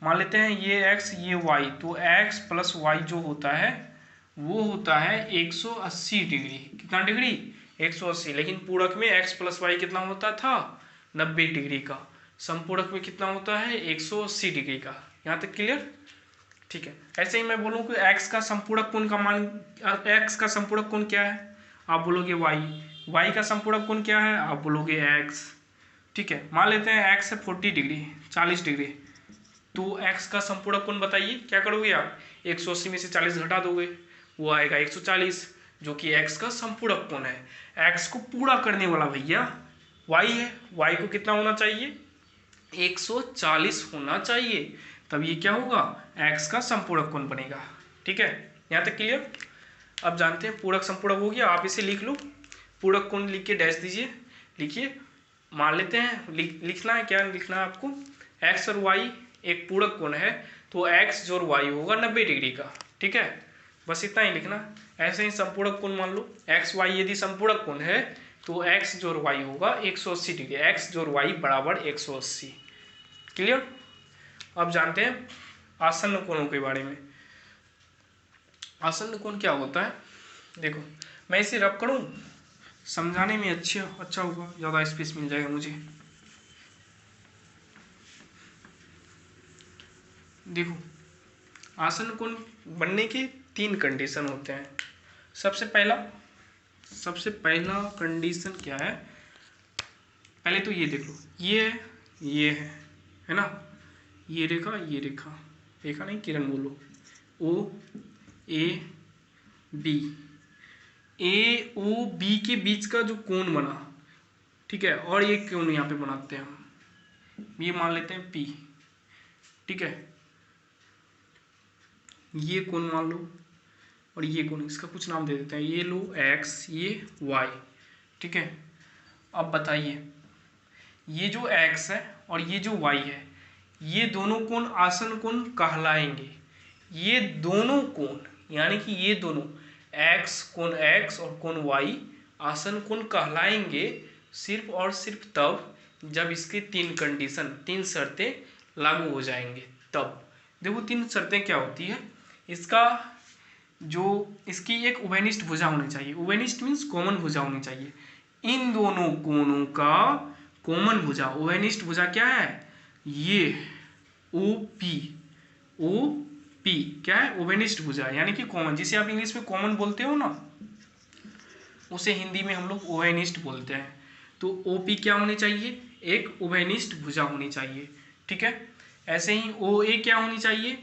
मान लेते हैं, ये x ये y, तो x प्लस y जो होता है वो होता है 180 डिग्री। कितना डिग्री, 180। लेकिन पूरक में x प्लस वाई कितना होता था, 90 डिग्री का। संपूरक में कितना होता है, 180 डिग्री का। यहाँ तक क्लियर, ठीक है। ऐसे ही मैं बोलूँ कि x का संपूरक कोण का मान, x का संपूरक कोण क्या है, आप बोलोगे y का संपूरक कोण क्या है, आप बोलोगे x, ठीक है। मान लेते हैं x है 40 डिग्री, 40 डिग्री, तो x का संपूरक कोण बताइए, क्या करोगे आप, 180 में से 40 घटा दोगे, वो आएगा 140, जो कि x का संपूरक कोण है। x को पूरा करने वाला भैया y है, y को कितना होना चाहिए, 140 होना चाहिए, तब ये क्या होगा, x का संपूरक कोण बनेगा, ठीक है। यहाँ तक क्लियर। अब जानते हैं पूरक संपूरक हो गया, आप इसे लिख लो, पूरक कोण लिख के डैश दीजिए, लिखिए। मान लेते हैं लिखना है, क्या लिखना है आपको, x और y एक पूरक कोण है, तो x जोड़ y होगा 90 डिग्री का, ठीक है, बस इतना ही लिखना। ऐसे ही संपूरक कोण मान लो, एक्स वाई यदि संपूरक कोण है तो x जोड़ y होगा 180 डिग्री, x जोड़ y बराबर 180। क्लियर। अब जानते हैं आसन्न कोणों के बारे में। आसन्न कोण क्या होता है, देखो मैं इसे रब करूं, समझाने में अच्छा होगा, ज़्यादा स्पेस मिल जाएगा मुझे। देखो आसन्न कोण बनने के 3 कंडीशन होते हैं। सबसे पहला कंडीशन क्या है, पहले तो ये देख लो, ये है ना, ये रेखा नहीं, किरण बोलो, ओ ए बी के बीच का जो कोण बना, ठीक है, और ये कोण यहाँ पे बनाते हैं हम, ये मान लेते हैं P, ठीक है, ये कोण मान लो, और ये कोण, इसका कुछ नाम दे देते हैं, ये लो x, ये y, ठीक है। अब बताइए, ये जो x है और ये जो y है, ये दोनों कोण आसन्न कोण कहलाएंगे। ये दोनों कोण, यानी कि ये दोनों कोण x और कोण y आसन्न कोण कहलाएंगे सिर्फ और सिर्फ तब जब इसके 3 शर्तें लागू हो जाएंगे। तब देखो 3 शर्तें क्या होती है, इसकी एक उभयनिष्ठ भुजा होनी चाहिए, उभयनिष्ठ मीन्स कॉमन भुजा होनी चाहिए। इन दोनों कोणों का कॉमन भुजा, उभयनिष्ठ भुजा क्या है, ये OP क्या है, उभयनिष्ठ भुजा, यानी कि कॉमन, जिसे आप इंग्लिश में कॉमन बोलते हो ना, उसे हिंदी में हम लोग उभयनिष्ठ बोलते हैं। तो OP क्या होनी चाहिए, एक उभयनिष्ठ भुजा होनी चाहिए, ठीक है। ऐसे ही OA क्या होनी चाहिए,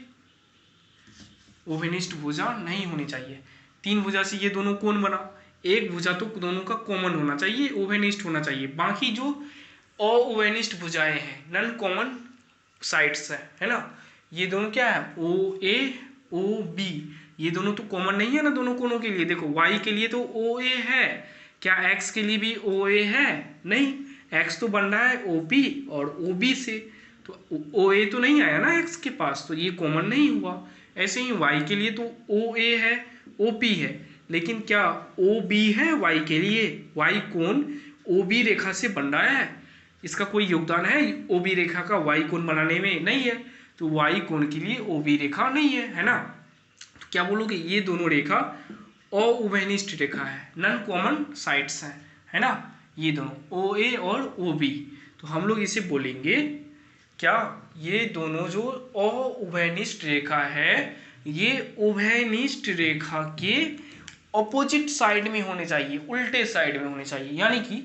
उभयनिष्ठ भुजा नहीं होनी चाहिए। 3 भुजा से ये दोनों कोण बना, एक भुजा तो दोनों का कॉमन होना चाहिए, उभयनिष्ठ होना चाहिए। बाकी जो अउभयनिष्ठ भुजाएं हैं, नॉन कॉमन साइड्स है ना, ये दोनों क्या है, OA OB, ये दोनों तो कॉमन नहीं है ना दोनों कोणों के लिए। देखो y के लिए तो OA है, क्या x के लिए भी OA है, नहीं, x तो बन रहा है OP और OB से, तो OA तो नहीं आया ना x के पास, तो ये कॉमन नहीं हुआ। ऐसे ही y के लिए तो OA है OP है, लेकिन क्या OB है y के लिए, y कोण OB रेखा से बन रहा है, इसका कोई योगदान है OB रेखा का y कोण बनाने में, नहीं है, तो y कोण के लिए OB रेखा नहीं है ना। तो क्या बोलोगे, ये दोनों रेखा अउभयनिष्ठ रेखा है, नॉन कॉमन साइड्स हैं, है ना, ये दोनों OA और OB। तो हम लोग इसे बोलेंगे क्या, ये दोनों जो अउभयनिष्ठ रेखा है, ये उभयनिष्ठ रेखा के ऑपोजिट साइड में होने चाहिए, उल्टे साइड में होने चाहिए, यानी कि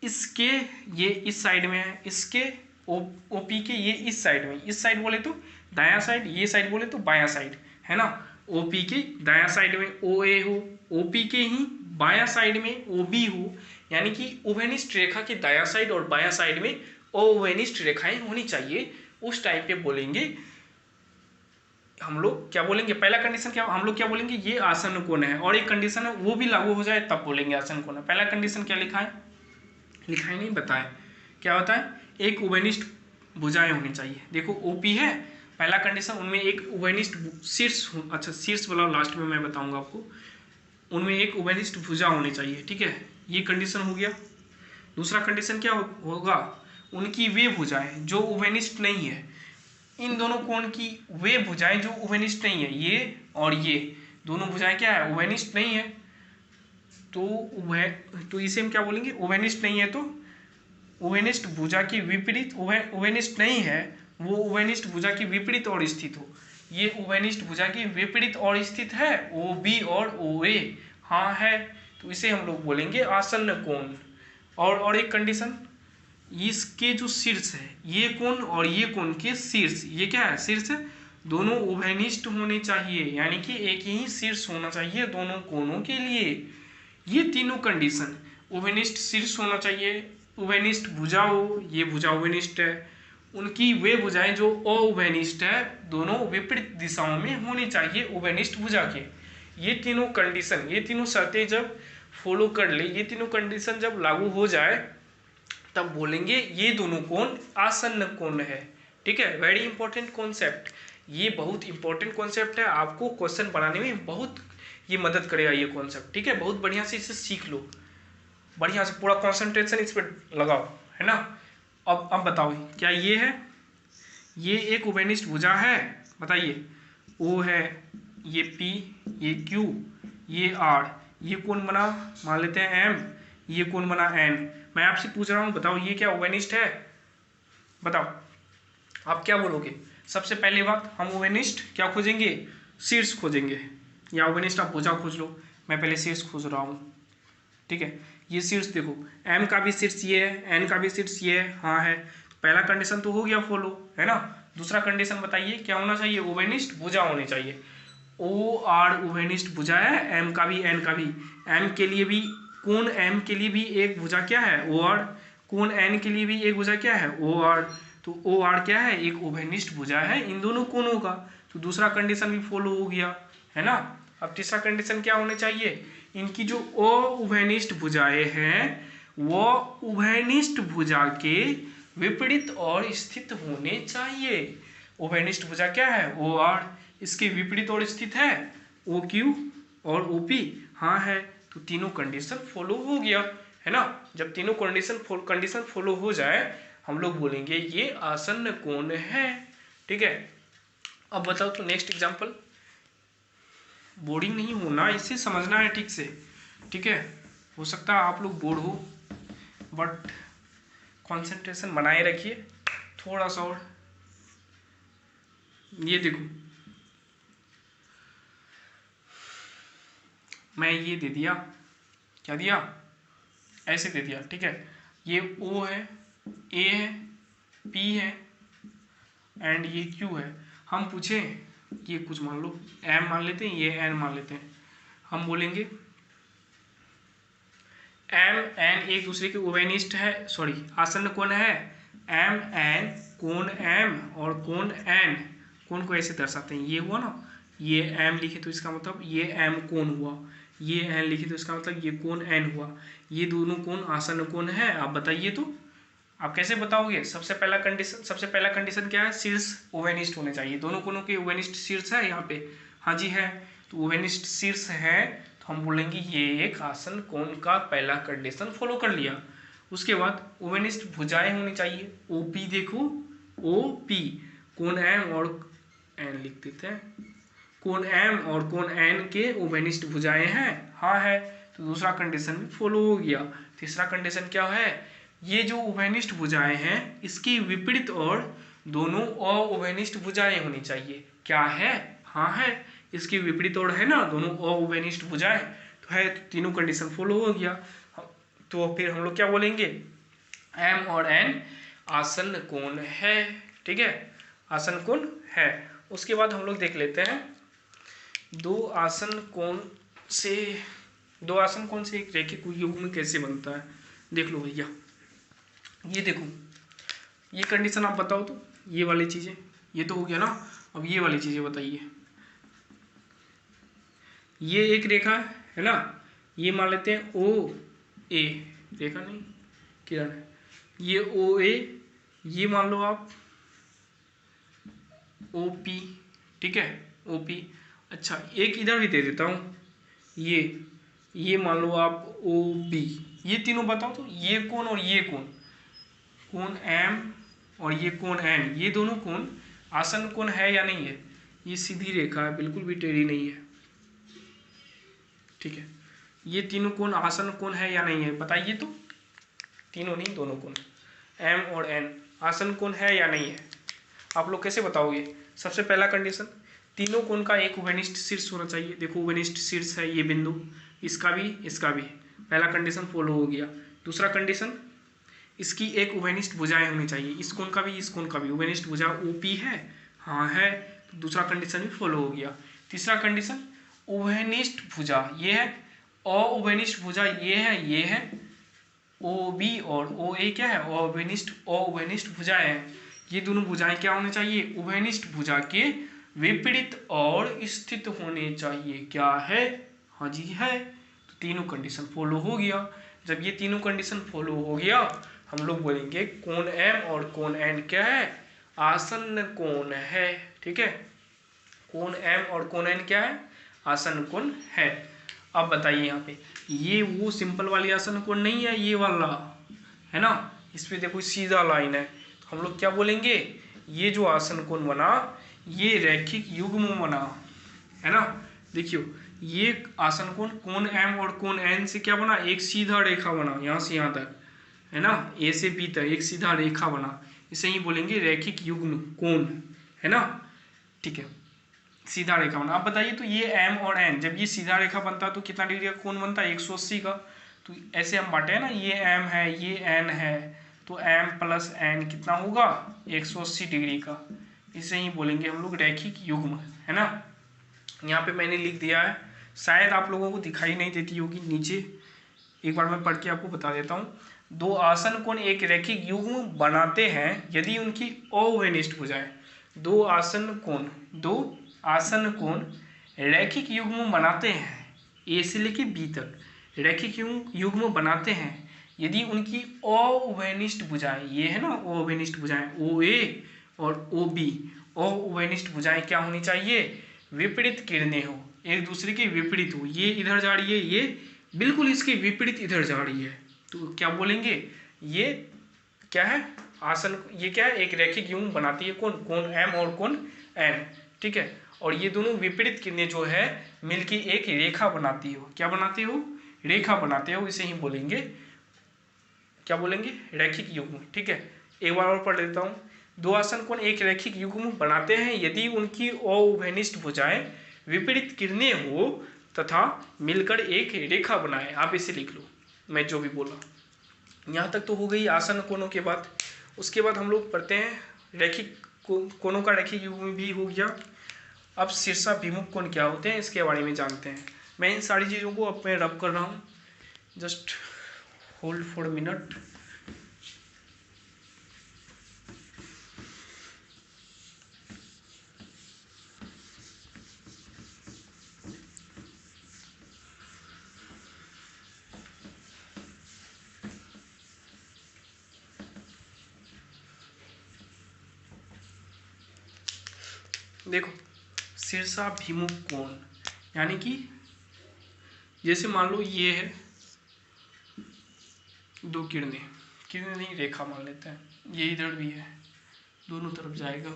इसके ये इस साइड में है, इसके OP के ये इस साइड में, इस साइड बोले तो दायां साइड, ये साइड बोले तो बायां साइड, है ना। OP के दायां साइड में OA हो, OP के ही बायां साइड में OB हो, यानी कि उभयनिष्ठ रेखा के दायां साइड और बायां साइड में अउभयनिष्ठ रेखाएं होनी चाहिए। उस टाइम पे बोलेंगे हम लोग, क्या बोलेंगे, पहला कंडीशन क्या, हम लोग क्या बोलेंगे, ये आसन्न कोण है, और एक कंडीशन है वो भी लागू हो जाए तब बोलेंगे आसन्न कोण है। पहला कंडीशन क्या लिखा है नहीं बताए, क्या होता है, एक उभयनिष्ठ भुजाएं होनी चाहिए। देखो OP है पहला कंडीशन, उनमें एक उभयनिष्ठ शीर्ष वाला लास्ट में मैं बताऊंगा आपको, उनमें एक उभयनिष्ठ भुजा होनी चाहिए, ठीक है, ये कंडीशन हो गया। दूसरा कंडीशन क्या होगा, उनकी वे भुजाएं जो उभयनिष्ठ नहीं है। इन दोनों कोण की वे भुजाएं जो उभयनिष्ठ नहीं है, ये और ये दोनों भुजाएं क्या है, उभयनिष्ठ नहीं है। तो इसे हम क्या बोलेंगे, उभयनिष्ठ नहीं है तो उभयनिष्ठ भुजा के विपरीत, उभयनिष्ठ नहीं है वो उभयनिष्ठ भुजा के विपरीत और स्थित हो। ये उभयनिष्ठ भुजा के विपरीत और स्थित है, ओ बी और ओ ए, हाँ है, तो इसे हम लोग बोलेंगे आसन्न कोण। और एक कंडीशन, इसके जो शीर्ष है, ये कोण और ये कोण के शीर्ष, ये क्या है, शीर्ष दोनों उभयनिष्ठ होने चाहिए, यानी कि एक ही शीर्ष होना चाहिए दोनों कोणों के लिए। ये तीनों कंडीशन, उभयनिष्ठ शीर्ष होना चाहिए, उभयनिष्ठ भुजा हो, ये भुजा उभयनिष्ठ है, उनकी वे भुजाएं जो अउभयनिष्ठ है दोनों विपरीत दिशाओं में होनी चाहिए उभयनिष्ठ भुजा के। ये तीनों कंडीशन, ये तीनों शर्तें जब फॉलो कर ले, ये तीनों कंडीशन जब लागू हो जाए तब बोलेंगे ये दोनों कोण आसन्न कोण है। ठीक है, वेरी इंपॉर्टेंट कॉन्सेप्ट, ये बहुत इंपॉर्टेंट कॉन्सेप्ट है, आपको क्वेश्चन बनाने में बहुत ये मदद करेगा ये कॉन्सेप्ट। ठीक है, बहुत बढ़िया से इसे सीख लो, बढ़िया से पूरा कंसंट्रेशन इस पर लगाओ, है ना। अब बताओ क्या ये है, ये एक उभयनिष्ठ भुजा है, बताइए, ओ है, ये पी, ये क्यू, ये आर, ये कोण बना, मान लेते हैं एम, ये कोण बना एन। मैं आपसे पूछ रहा हूँ, बताओ ये क्या उभयनिष्ठ है, बताओ आप क्या बोलोगे। सबसे पहली बात, हम उभयनिष्ठ क्या खोजेंगे, शीर्ष खोजेंगे, या उभयनिष्ठ आप भुजा खोज लो, मैं पहले शीर्ष खोज रहा हूँ। ठीक है, ये शीर्ष देखो, एम का भी शीर्ष ये है, एन का भी शीर्ष ये है, हाँ है, पहला कंडीशन तो हो गया फॉलो, है ना। दूसरा कंडीशन बताइए क्या होना चाहिए, उभयनिष्ठ भुजा होनी चाहिए, ओ आर उभयनिष्ठ भुजा है, एम का भी एन का भी, एम के लिए भी, कोण एम के लिए भी एक भुजा क्या है, ओ आर, कोण एन के लिए भी एक भुजा क्या है, ओ आर, तो ओ आर क्या है, एक उभयनिष्ठ भुजा है इन दोनों कोणों का, तो दूसरा कंडीशन भी फॉलो हो गया, है ना। अब तीसरा कंडीशन क्या होने चाहिए, इनकी जो अउभयनिष्ठ भुजाएं हैं वो उभयनिष्ठ भुजा के विपरीत और स्थित होने चाहिए। उभयनिष्ठ भुजा क्या है, ओ आर, इसके विपरीत और स्थित है ओ क्यू और ओ पी, हाँ है, तो तीनों कंडीशन फॉलो हो गया, है ना। जब तीनों कंडीशन फॉलो हो जाए हम लोग बोलेंगे ये आसन्न कोण है। ठीक है, अब बताओ तो नेक्स्ट एग्जांपल, बोरिंग नहीं होना, इसे समझना है ठीक से। ठीक है, हो सकता है आप लोग बोर हो, बट कंसंट्रेशन बनाए रखिए थोड़ा सा और। ये देखो, मैं ये दे दिया, क्या दिया, ऐसे दे दिया। ठीक है, ये ओ है, ए है, पी है एंड ये क्यू है। हम पूछें ये कुछ मान लो एम मान लेते हैं, ये एन मान लेते हैं, हम बोलेंगे एम एन एक दूसरे के उभयनिष्ठ है, सॉरी आसन्न कोण है, एम एन, कोण एम और कोण एन, कोण को ऐसे दर्शाते हैं, ये हुआ ना, ये एम लिखे तो इसका मतलब ये एम कोण हुआ, ये एन लिखे तो इसका मतलब ये कोण एन हुआ, ये दोनों कोण आसन्न कोण है। आप बताइए तो आप कैसे बताओगे। सबसे पहला कंडीशन क्या है, शीर्ष उभयनिष्ठ होने चाहिए, दोनों कोणों के उभयनिष्ठ शीर्ष है यहाँ पे, हाँ जी है, तो उभयनिष्ठ शीर्ष है तो हम बोलेंगे ये एक आसन्न कोण का पहला कंडीशन फॉलो कर लिया। उसके बाद उभयनिष्ठ भुजाएं होनी चाहिए, ओ पी देखो, ओ पी, कोण एम और एन लिख देते हैं, कोण एम और कोण एन के उभयनिष्ठ भुजाएं हैं, हाँ है, तो दूसरा कंडीशन भी फॉलो हो गया। तीसरा कंडीशन क्या है, ये जो उभयनिष्ठ भुजाएं हैं इसकी विपरीत और दोनों अउभयनिष्ठ भुजाएं होनी चाहिए, क्या है, हाँ है, इसकी विपरीत और है ना दोनों अउभयनिष्ठ भुजाएं, तो है, तो तीनों कंडीशन फॉलो हो गया। तो फिर हम लोग क्या बोलेंगे, एम और एन आसन्न कोण है। ठीक है, आसन्न कोण है। उसके बाद हम लोग देख लेते हैं दो आसन्न कोण से एक रैखिक युग्म कैसे बनता है। देख लो भैया, ये देखो, ये कंडीशन आप बताओ तो, ये वाली चीजें, ये तो हो गया ना। अब ये वाली चीजें बताइए, ये एक रेखा है ना, ये मान लेते हैं ओ ए, रेखा नहीं किरण है, ये ओ ए, ये मान लो आप ओ पी, ठीक है, ओ पी। अच्छा एक इधर भी दे देता हूँ, ये मान लो आप ओ बी, ये तीनों बताओ तो, ये कोण और ये कोण, कोण एम और ये कोण एन, ये दोनों कोण आसन कोण है या नहीं है? ये सीधी रेखा है, बिल्कुल भी टेढ़ी नहीं है, ठीक है। ये तीनों कोण आसन कोण है या नहीं है, बताइए तो। तीनों नहीं, दोनों कोण एम और एन आसन कोण है या नहीं है, आप लोग कैसे बताओगे? सबसे पहला कंडीशन, तीनों कोण का एक उभयनिष्ठ शीर्ष होना चाहिए। देखो उभयनिष्ठ शीर्ष है ये बिंदु, इसका भी इसका भी, पहला कंडीशन फॉलो हो गया। दूसरा कंडीशन, इसकी एक उभयनिष्ठ भुजाएं होनी चाहिए, इस कोण का भी इस कोण का भी। उभयनिष्ठ भुजा ओपी है, हाँ है, तो दूसरा कंडीशन भी फॉलो हो गया। तीसरा कंडीशन, उभयनिष्ठ भुजा ये है, अउभयनिष्ठ भुजा ये है, ओ बी और ओ ए क्या है, अउभयनिष्ठ भुजाएं हैं। ये दोनों भुजाएं क्या होनी चाहिए? उभयनिष्ठ भुजा के विपरीत और स्थित होने चाहिए। क्या है? हाँ जी है। तो तीनों कंडीशन फॉलो हो गया। जब ये तीनों कंडीशन फॉलो हो गया, हम लोग बोलेंगे कोण एम और कोण एन क्या है? आसन्न कोण है, ठीक है। कोण एम और कोण एन क्या है? आसन्न कोण है। अब बताइए यहाँ पे, ये वो सिंपल वाली आसन्न कोण नहीं है, ये वाला है ना, इस पे देखो सीधा लाइन है, तो हम लोग क्या बोलेंगे? ये जो आसन्न कोण बना, ये रैखिक युग्म बना, है ना। देखियो, ये आसन्न कोण कोण एम और कोण एन से क्या बना? एक सीधा रेखा बना, यहाँ से यहाँ तक, है ना, ए से बी तक एक सीधा रेखा बना, इसे ही बोलेंगे रैखिक युग्म कोण, है ना, ठीक है, सीधा रेखा बना। अब बताइए तो ये एम और एन, जब ये सीधा रेखा बनता तो कितना डिग्री का कोण बनता है? 180 का। तो ऐसे हम बांटे हैं ना, ये एम है ये एन है, तो एम प्लस एन कितना होगा? 180 डिग्री का। इसे ही बोलेंगे हम लोग रैखिक युग्म, है ना। यहाँ पे मैंने लिख दिया है, शायद आप लोगों को दिखाई नहीं देती होगी नीचे, एक बार मैं पढ़ के आपको बता देता हूँ। दो आसन्न कोण एक रैखिक युग्म बनाते हैं यदि उनकी अउभयनिष्ठ भुजाएं, दो आसन्न कोण रैखिक युग्म बनाते हैं, ए से लेके बी तक रैखिक युग्म बनाते हैं यदि उनकी अउभयनिष्ठ भुजाएं, ये है ना अउभयनिष्ठ भुजाएं, ओ ए और ओ बी, अउभयनिष्ठ भुजाएं क्या होनी चाहिए? विपरीत किरणें हो, एक दूसरे के विपरीत हो। ये इधर जा रही है, ये बिल्कुल इसके विपरीत इधर जा रही है, तो क्या बोलेंगे? ये क्या है? आसन, ये क्या है? एक रैखिक युग्म बनाती है, कौन? कोण एम और कोण एन, ठीक है। और ये दोनों विपरीत किरणें जो है मिलके एक रेखा बनाती हो, क्या बनाती हो? रेखा बनाते हो, इसे ही बोलेंगे, क्या बोलेंगे? रैखिक युग्म, ठीक है। एक बार और पढ़ लेता हूँ। दो आसन्न कोण एक रैखिक युग्म बनाते हैं यदि उनकी अउभयनिष्ठ भुजाएं विपरीत किरणें हो तथा मिलकर एक रेखा बनाए। आप इसे लिख लो, मैं जो भी बोला। यहाँ तक तो हो गई आसन्न कोणों के बाद। उसके बाद हम लोग पढ़ते हैं रैखिक कोणों का रैखिक युग्म भी हो गया। अब शीर्षाभिमुख कोण क्या होते हैं इसके बारे में जानते हैं। मैं इन सारी चीज़ों को अब मैं रब कर रहा हूँ, जस्ट होल्ड फॉर मिनट। देखो, शीर्षाभिमुख कोण यानी कि जैसे मान लो ये है दो किरणें नहीं, रेखा मान लेते हैं, ये इधर भी है, दोनों तरफ जाएगा।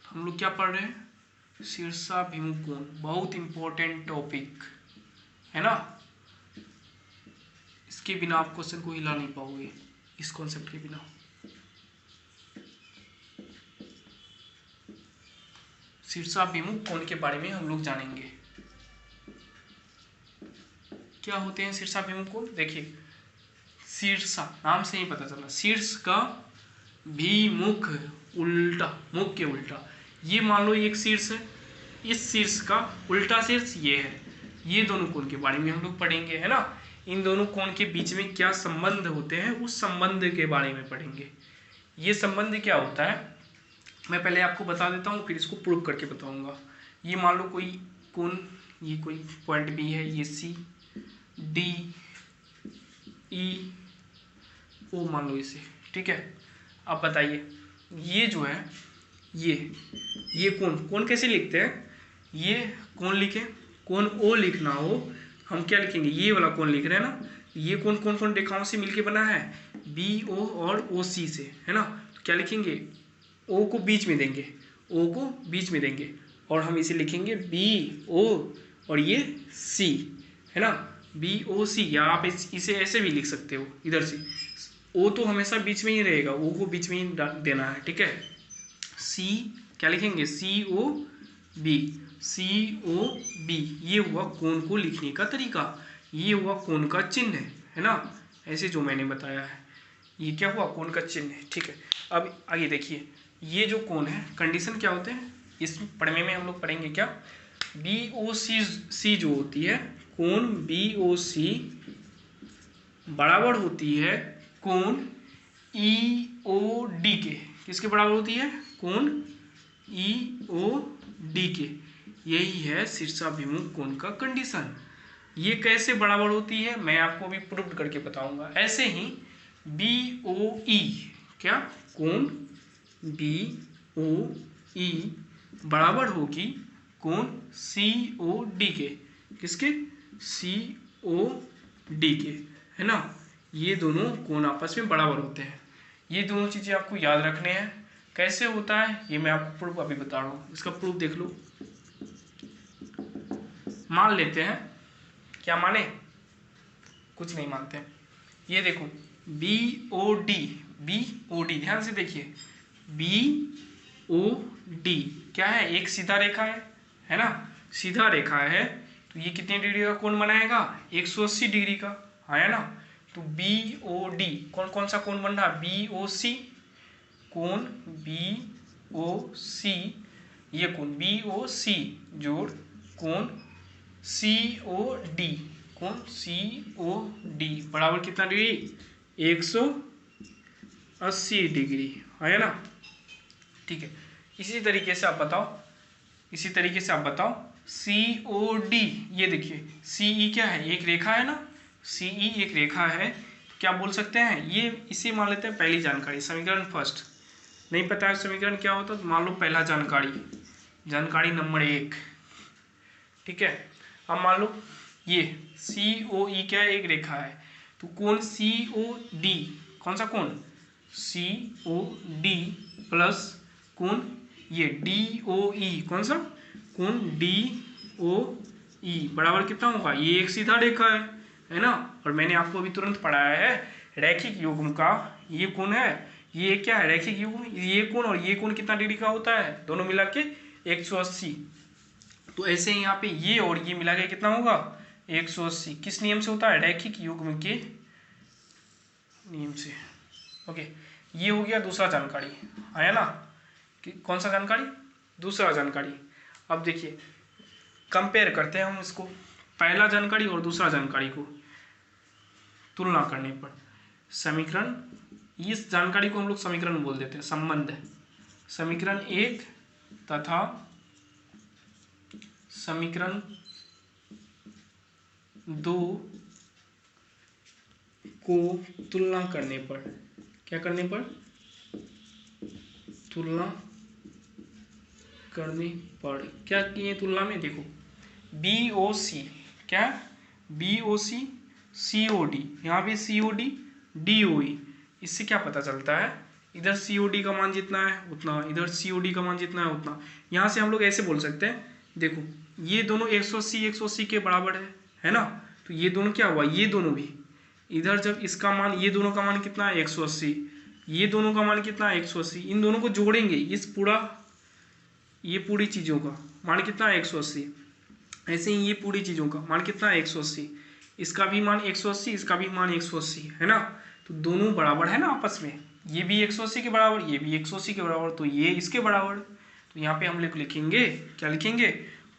हम लोग क्या पढ़ रहे हैं? शीर्षाभिमुख कोण, बहुत इंपॉर्टेंट टॉपिक है ना, इसके बिना आप क्वेश्चन को हिला नहीं पाओगे, इस कॉन्सेप्ट के बिना। शीर्षाभिमुख कोण के बारे में हम लोग जानेंगे। क्या होते हैं शीर्षाभिमुख कोण? देखिए, शीर्षा नाम से ही पता चला, शीर्ष का भिमुख उल्टा, मुख के उल्टा। ये मान लो एक शीर्ष है, इस शीर्ष का उल्टा शीर्ष ये है, ये दोनों कोण के बारे में हम लोग पढ़ेंगे, है ना। इन दोनों कोण के बीच में क्या संबंध होते हैं, उस संबंध के बारे में पढ़ेंगे। ये संबंध क्या होता है मैं पहले आपको बता देता हूँ, फिर इसको प्रूव करके बताऊंगा। ये मान लो कोई कोण, ये कोई पॉइंट बी है, ये सी डी ई ओ मान लो इसे, ठीक है। अब बताइए, ये जो है ये कोण कैसे लिखते हैं? ये कोण लिखे, कोण ओ लिखना हो हम क्या लिखेंगे, ये वाला कोण लिख रहे हैं ना, ये कोण कौन कौन रेखाओं से मिलके बना है, बी ओ और ओ सी से, है ना। तो क्या लिखेंगे, ओ को बीच में देंगे, ओ को बीच में देंगे और हम इसे लिखेंगे बी ओ और ये सी, है ना, बी ओ सी। या आप इसे ऐसे भी लिख सकते हो इधर से, ओ तो हमेशा बीच में ही रहेगा, ओ को बीच में ही देना है, ठीक है। सी क्या लिखेंगे, सी ओ बी, सी ओ बी, ये हुआ कोण को लिखने का तरीका, ये हुआ कोण का चिन्ह, है ना, ऐसे जो मैंने बताया है, ये क्या हुआ, कोण का चिन्ह है, ठीक है। अब आगे देखिए, ये जो कोण है, कंडीशन क्या होते हैं, इस पढ़ने में हम लोग पढ़ेंगे क्या, बी ओ सी जो होती है, कोण बी ओ सी बराबर होती है कोण ई ओ डी के, किसके बराबर होती है, कोण ई ओ डी के, यही है शीर्षाभिमुख कोण का कंडीशन। ये कैसे बराबर होती है मैं आपको अभी प्रूव करके बताऊंगा। ऐसे ही बी ओ ई, क्या, कोण बी ओ ई बराबर होगी कोण सी ओ डी के, किसके, सी ओ डी के, है ना। ये दोनों कोण आपस में बराबर होते हैं, ये दोनों चीज़ें आपको याद रखने हैं। कैसे होता है ये मैं आपको प्रूफ अभी बता रहा हूँ, इसका प्रूफ देख लो। मान लेते हैं, क्या माने, कुछ नहीं मानते हैं। ये देखो बी ओ डी, ध्यान से देखिए, बी ओ डी क्या है, एक सीधा रेखा है ना, सीधा रेखा है, तो ये कितने डिग्री का कोण बनाएगा, 180 डिग्री का, है ना। तो बी ओ डी कौन कौन सा कोण बन रहा, बी ओ सी, कोण बी ओ सी, ये कोण बी ओ सी जोड़ कोण सी ओ डी, कोण सी ओ डी बराबर कितना डिग्री, 180 डिग्री, है ना, ठीक है। इसी तरीके से आप बताओ, सी ओ डी, ये देखिए सी ई क्या है, एक रेखा है ना, सी ई एक रेखा है, क्या बोल सकते हैं, ये इसे मान लेते हैं पहली जानकारी, समीकरण फर्स्ट। नहीं पता है समीकरण क्या होता तो मान लो पहला जानकारी नंबर 1, ठीक है। अब मान लो ये सी ओ ई क्या है, एक रेखा है, तो कोण सी ओ डी, कौन सा कोण, सी ओ डी प्लस कोण ये डी ओ ई, कौन सा, कोण डी ओ ई बराबर कितना होगा, ये एक सीधा रेखा है ना। और मैंने आपको अभी तुरंत पढ़ाया है रैखिक युग्म का, ये कोण है, ये क्या है, रैखिक युग्म, ये कोण और ये कोण कितना डिग्री का होता है, दोनों मिला के 180। तो ऐसे ही यहाँ पे ये और ये मिला के कितना होगा, 180, किस नियम से होता है, रैखिक युग्म के नियम से। ओके, ये हो गया दूसरा जानकारी, आया ना, कि कौन सा जानकारी, दूसरा जानकारी। अब देखिए कंपेयर करते हैं हम इसको, पहला जानकारी और दूसरा जानकारी को तुलना करने पर समीकरण, इस जानकारी को हम लोग समीकरण बोल देते हैं, संबंध, समीकरण 1 तथा समीकरण 2 को तुलना करने पर, क्या करने पर, तुलना करने पर क्या किए तुलना में, देखो बी ओ सी, क्या, बी ओ सी, सी ओ डी, यहाँ पे सी ओ डी, डी ओ ई, इससे क्या पता चलता है, इधर सी ओ डी का मान जितना है उतना, इधर सी ओ डी का मान जितना है उतना। यहाँ से हम लोग ऐसे बोल सकते हैं, देखो ये दोनों 180 के बराबर है ना, तो ये दोनों क्या हुआ, ये दोनों भी, इधर जब इसका मान, ये दोनों का मान कितना है 180, ये दोनों का मान कितना है 180, इन दोनों को जोड़ेंगे, इस पूरा, ये पूरी चीज़ों का मान कितना है 180, ऐसे ही ये पूरी चीज़ों का मान कितना है 180, इसका भी मान 180, इसका भी मान 180, है ना। तो दोनों बराबर है ना आपस में, ये भी 180 के बराबर, ये भी 180 के बराबर, तो ये इसके बराबर। तो यहाँ पे हम लोग लिखेंगे, क्या लिखेंगे,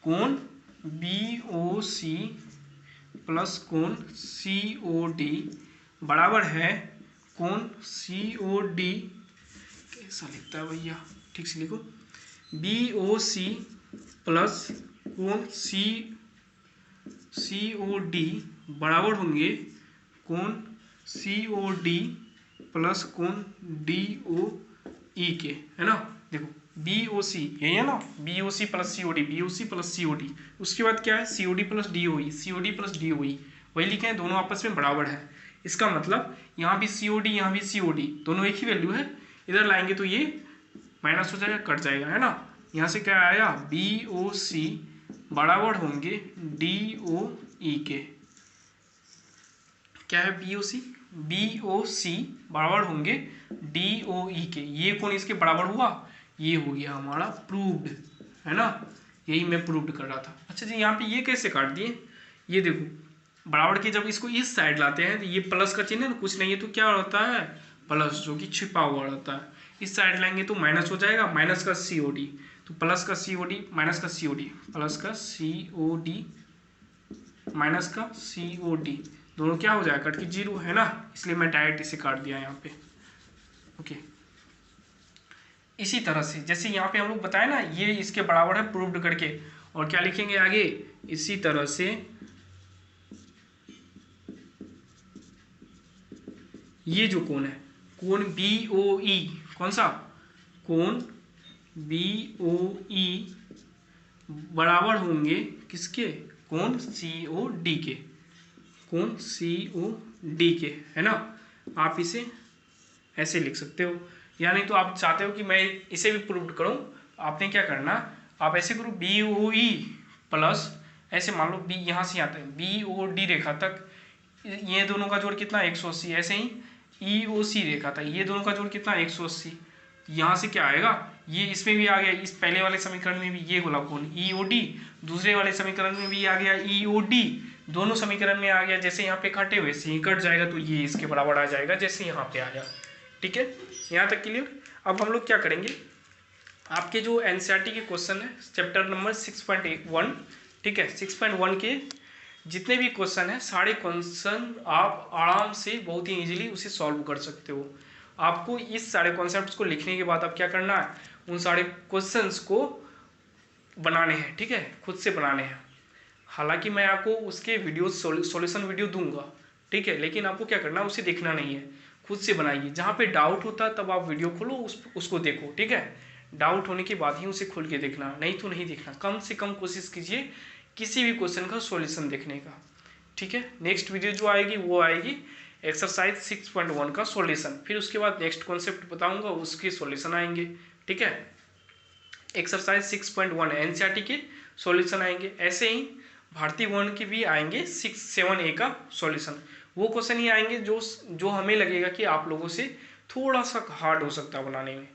कोण बी ओ सी प्लस कोण सी ओ डी बराबर है कोण सी ओ डी, कैसा लिखता है भैया, ठीक से लिखो, बी ओ सी प्लस कोण सी ओ डी बराबर होंगे कोण सी ओ डी प्लस कोण डी ओ ई के, है ना। देखो BOC यही है ना, BOC plus COD, BOC plus COD। उसके बाद क्या है, COD plus DOE, COD plus DOE, वही लिखे हैं, दोनों आपस में बराबर है। इसका मतलब यहाँ भी COD यहाँ भी COD दोनों एक ही वैल्यू है, इधर लाएंगे तो ये माइनस हो जाएगा, कट जाएगा, है ना। यहाँ से क्या आया, BOC बराबर होंगे DOE के। क्या है BOC बराबर होंगे DOE के। ये कौन इसके बराबर हुआ, ये हो गया हमारा प्रूव्ड, है ना, यही मैं प्रूव्ड कर रहा था। अच्छा जी, यहाँ पे ये कैसे काट दिए, ये देखो बराबर के जब इसको इस साइड लाते हैं तो ये प्लस का चिन्ह है ना, कुछ नहीं है तो क्या होता है, प्लस, जो कि छिपा हुआ रहता है। इस साइड लाएंगे तो माइनस हो जाएगा, माइनस का COD, तो प्लस का COD माइनस का COD, प्लस का COD माइनस का COD, दोनों क्या हो जाएगा, कट के जीरो, है ना, इसलिए मैं डायरेक्ट इसे काट दिया यहाँ पे। ओके, इसी तरह से जैसे यहाँ पे हम लोग बताए ना, ये इसके बराबर है प्रूव्ड करके, और क्या लिखेंगे आगे, इसी तरह से ये जो कोण है, कोण BOE, कौन सा कोण BOE बराबर होंगे किसके, कोण COD के, कोण COD के, है ना। आप इसे ऐसे लिख सकते हो, या नहीं तो आप चाहते हो कि मैं इसे भी प्रूव करूं, आपने क्या करना, आप ऐसे करो BOE प्लस, ऐसे मान लो B यहाँ से आता है BOD रेखा तक, ये दोनों का जोड़ कितना 180, ऐसे ही EOC रेखा था, ये दोनों का जोड़ कितना 180, यहाँ से क्या आएगा, ये इसमें भी आ गया, इस पहले वाले समीकरण में भी ये गोला कोण EOD, दूसरे वाले समीकरण में भी आ गया EOD, दोनों समीकरण में आ गया, जैसे यहाँ पे काटे वैसे ही कट जाएगा, तो ये इसके बराबर आ जाएगा जैसे यहाँ पे आया। ठीक है, यहाँ तक क्लियर। अब हम लोग क्या करेंगे, आपके जो NCERT के क्वेश्चन है चैप्टर नंबर 6.1, ठीक है, 6.1 के जितने भी क्वेश्चन है, सारे क्वेश्चन आप आराम से बहुत ही इजीली उसे सॉल्व कर सकते हो। आपको इस सारे कॉन्सेप्ट्स को लिखने के बाद अब क्या करना है, उन सारे क्वेश्चंस को बनाने हैं, ठीक है, खुद से बनाने हैं। हालांकि मैं आपको उसके वीडियो सॉल्यूशन वीडियो दूंगा, ठीक है, लेकिन आपको क्या करना है, उसे देखना नहीं है, खुद से बनाइए। जहाँ पे डाउट होता है तब आप वीडियो खोलो, उसको देखो, ठीक है, डाउट होने के बाद ही उसे खोल के देखना, नहीं तो नहीं देखना। कम से कम कोशिश कीजिए किसी भी क्वेश्चन का सॉल्यूशन देखने का, ठीक है। नेक्स्ट वीडियो जो आएगी वो आएगी एक्सरसाइज 6.1 का सॉल्यूशन, फिर उसके बाद नेक्स्ट कॉन्सेप्ट बताऊंगा, उसके सॉल्यूशन आएंगे, ठीक है। एक्सरसाइज 6.1 NCERT के सॉल्यूशन आएंगे, ऐसे ही भारतीय वन के भी आएंगे 6-7A का सॉल्यूशन। वो क्वेश्चन ही आएंगे जो हमें लगेगा कि आप लोगों से थोड़ा सा हार्ड हो सकता है बनाने में,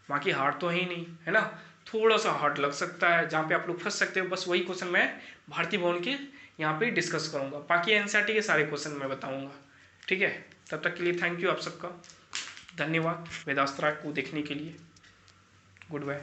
बाकी हार्ड तो है ही नहीं, है ना, थोड़ा सा हार्ड लग सकता है, जहाँ पे आप लोग फंस सकते हो, बस वही क्वेश्चन मैं भारतीय भवन के यहाँ पे डिस्कस करूँगा, बाकी NCERT के सारे क्वेश्चन मैं बताऊँगा, ठीक है। तब तक के लिए थैंक यू आप सबका, धन्यवाद वेदास्त्रा को देखने के लिए, गुड बाय।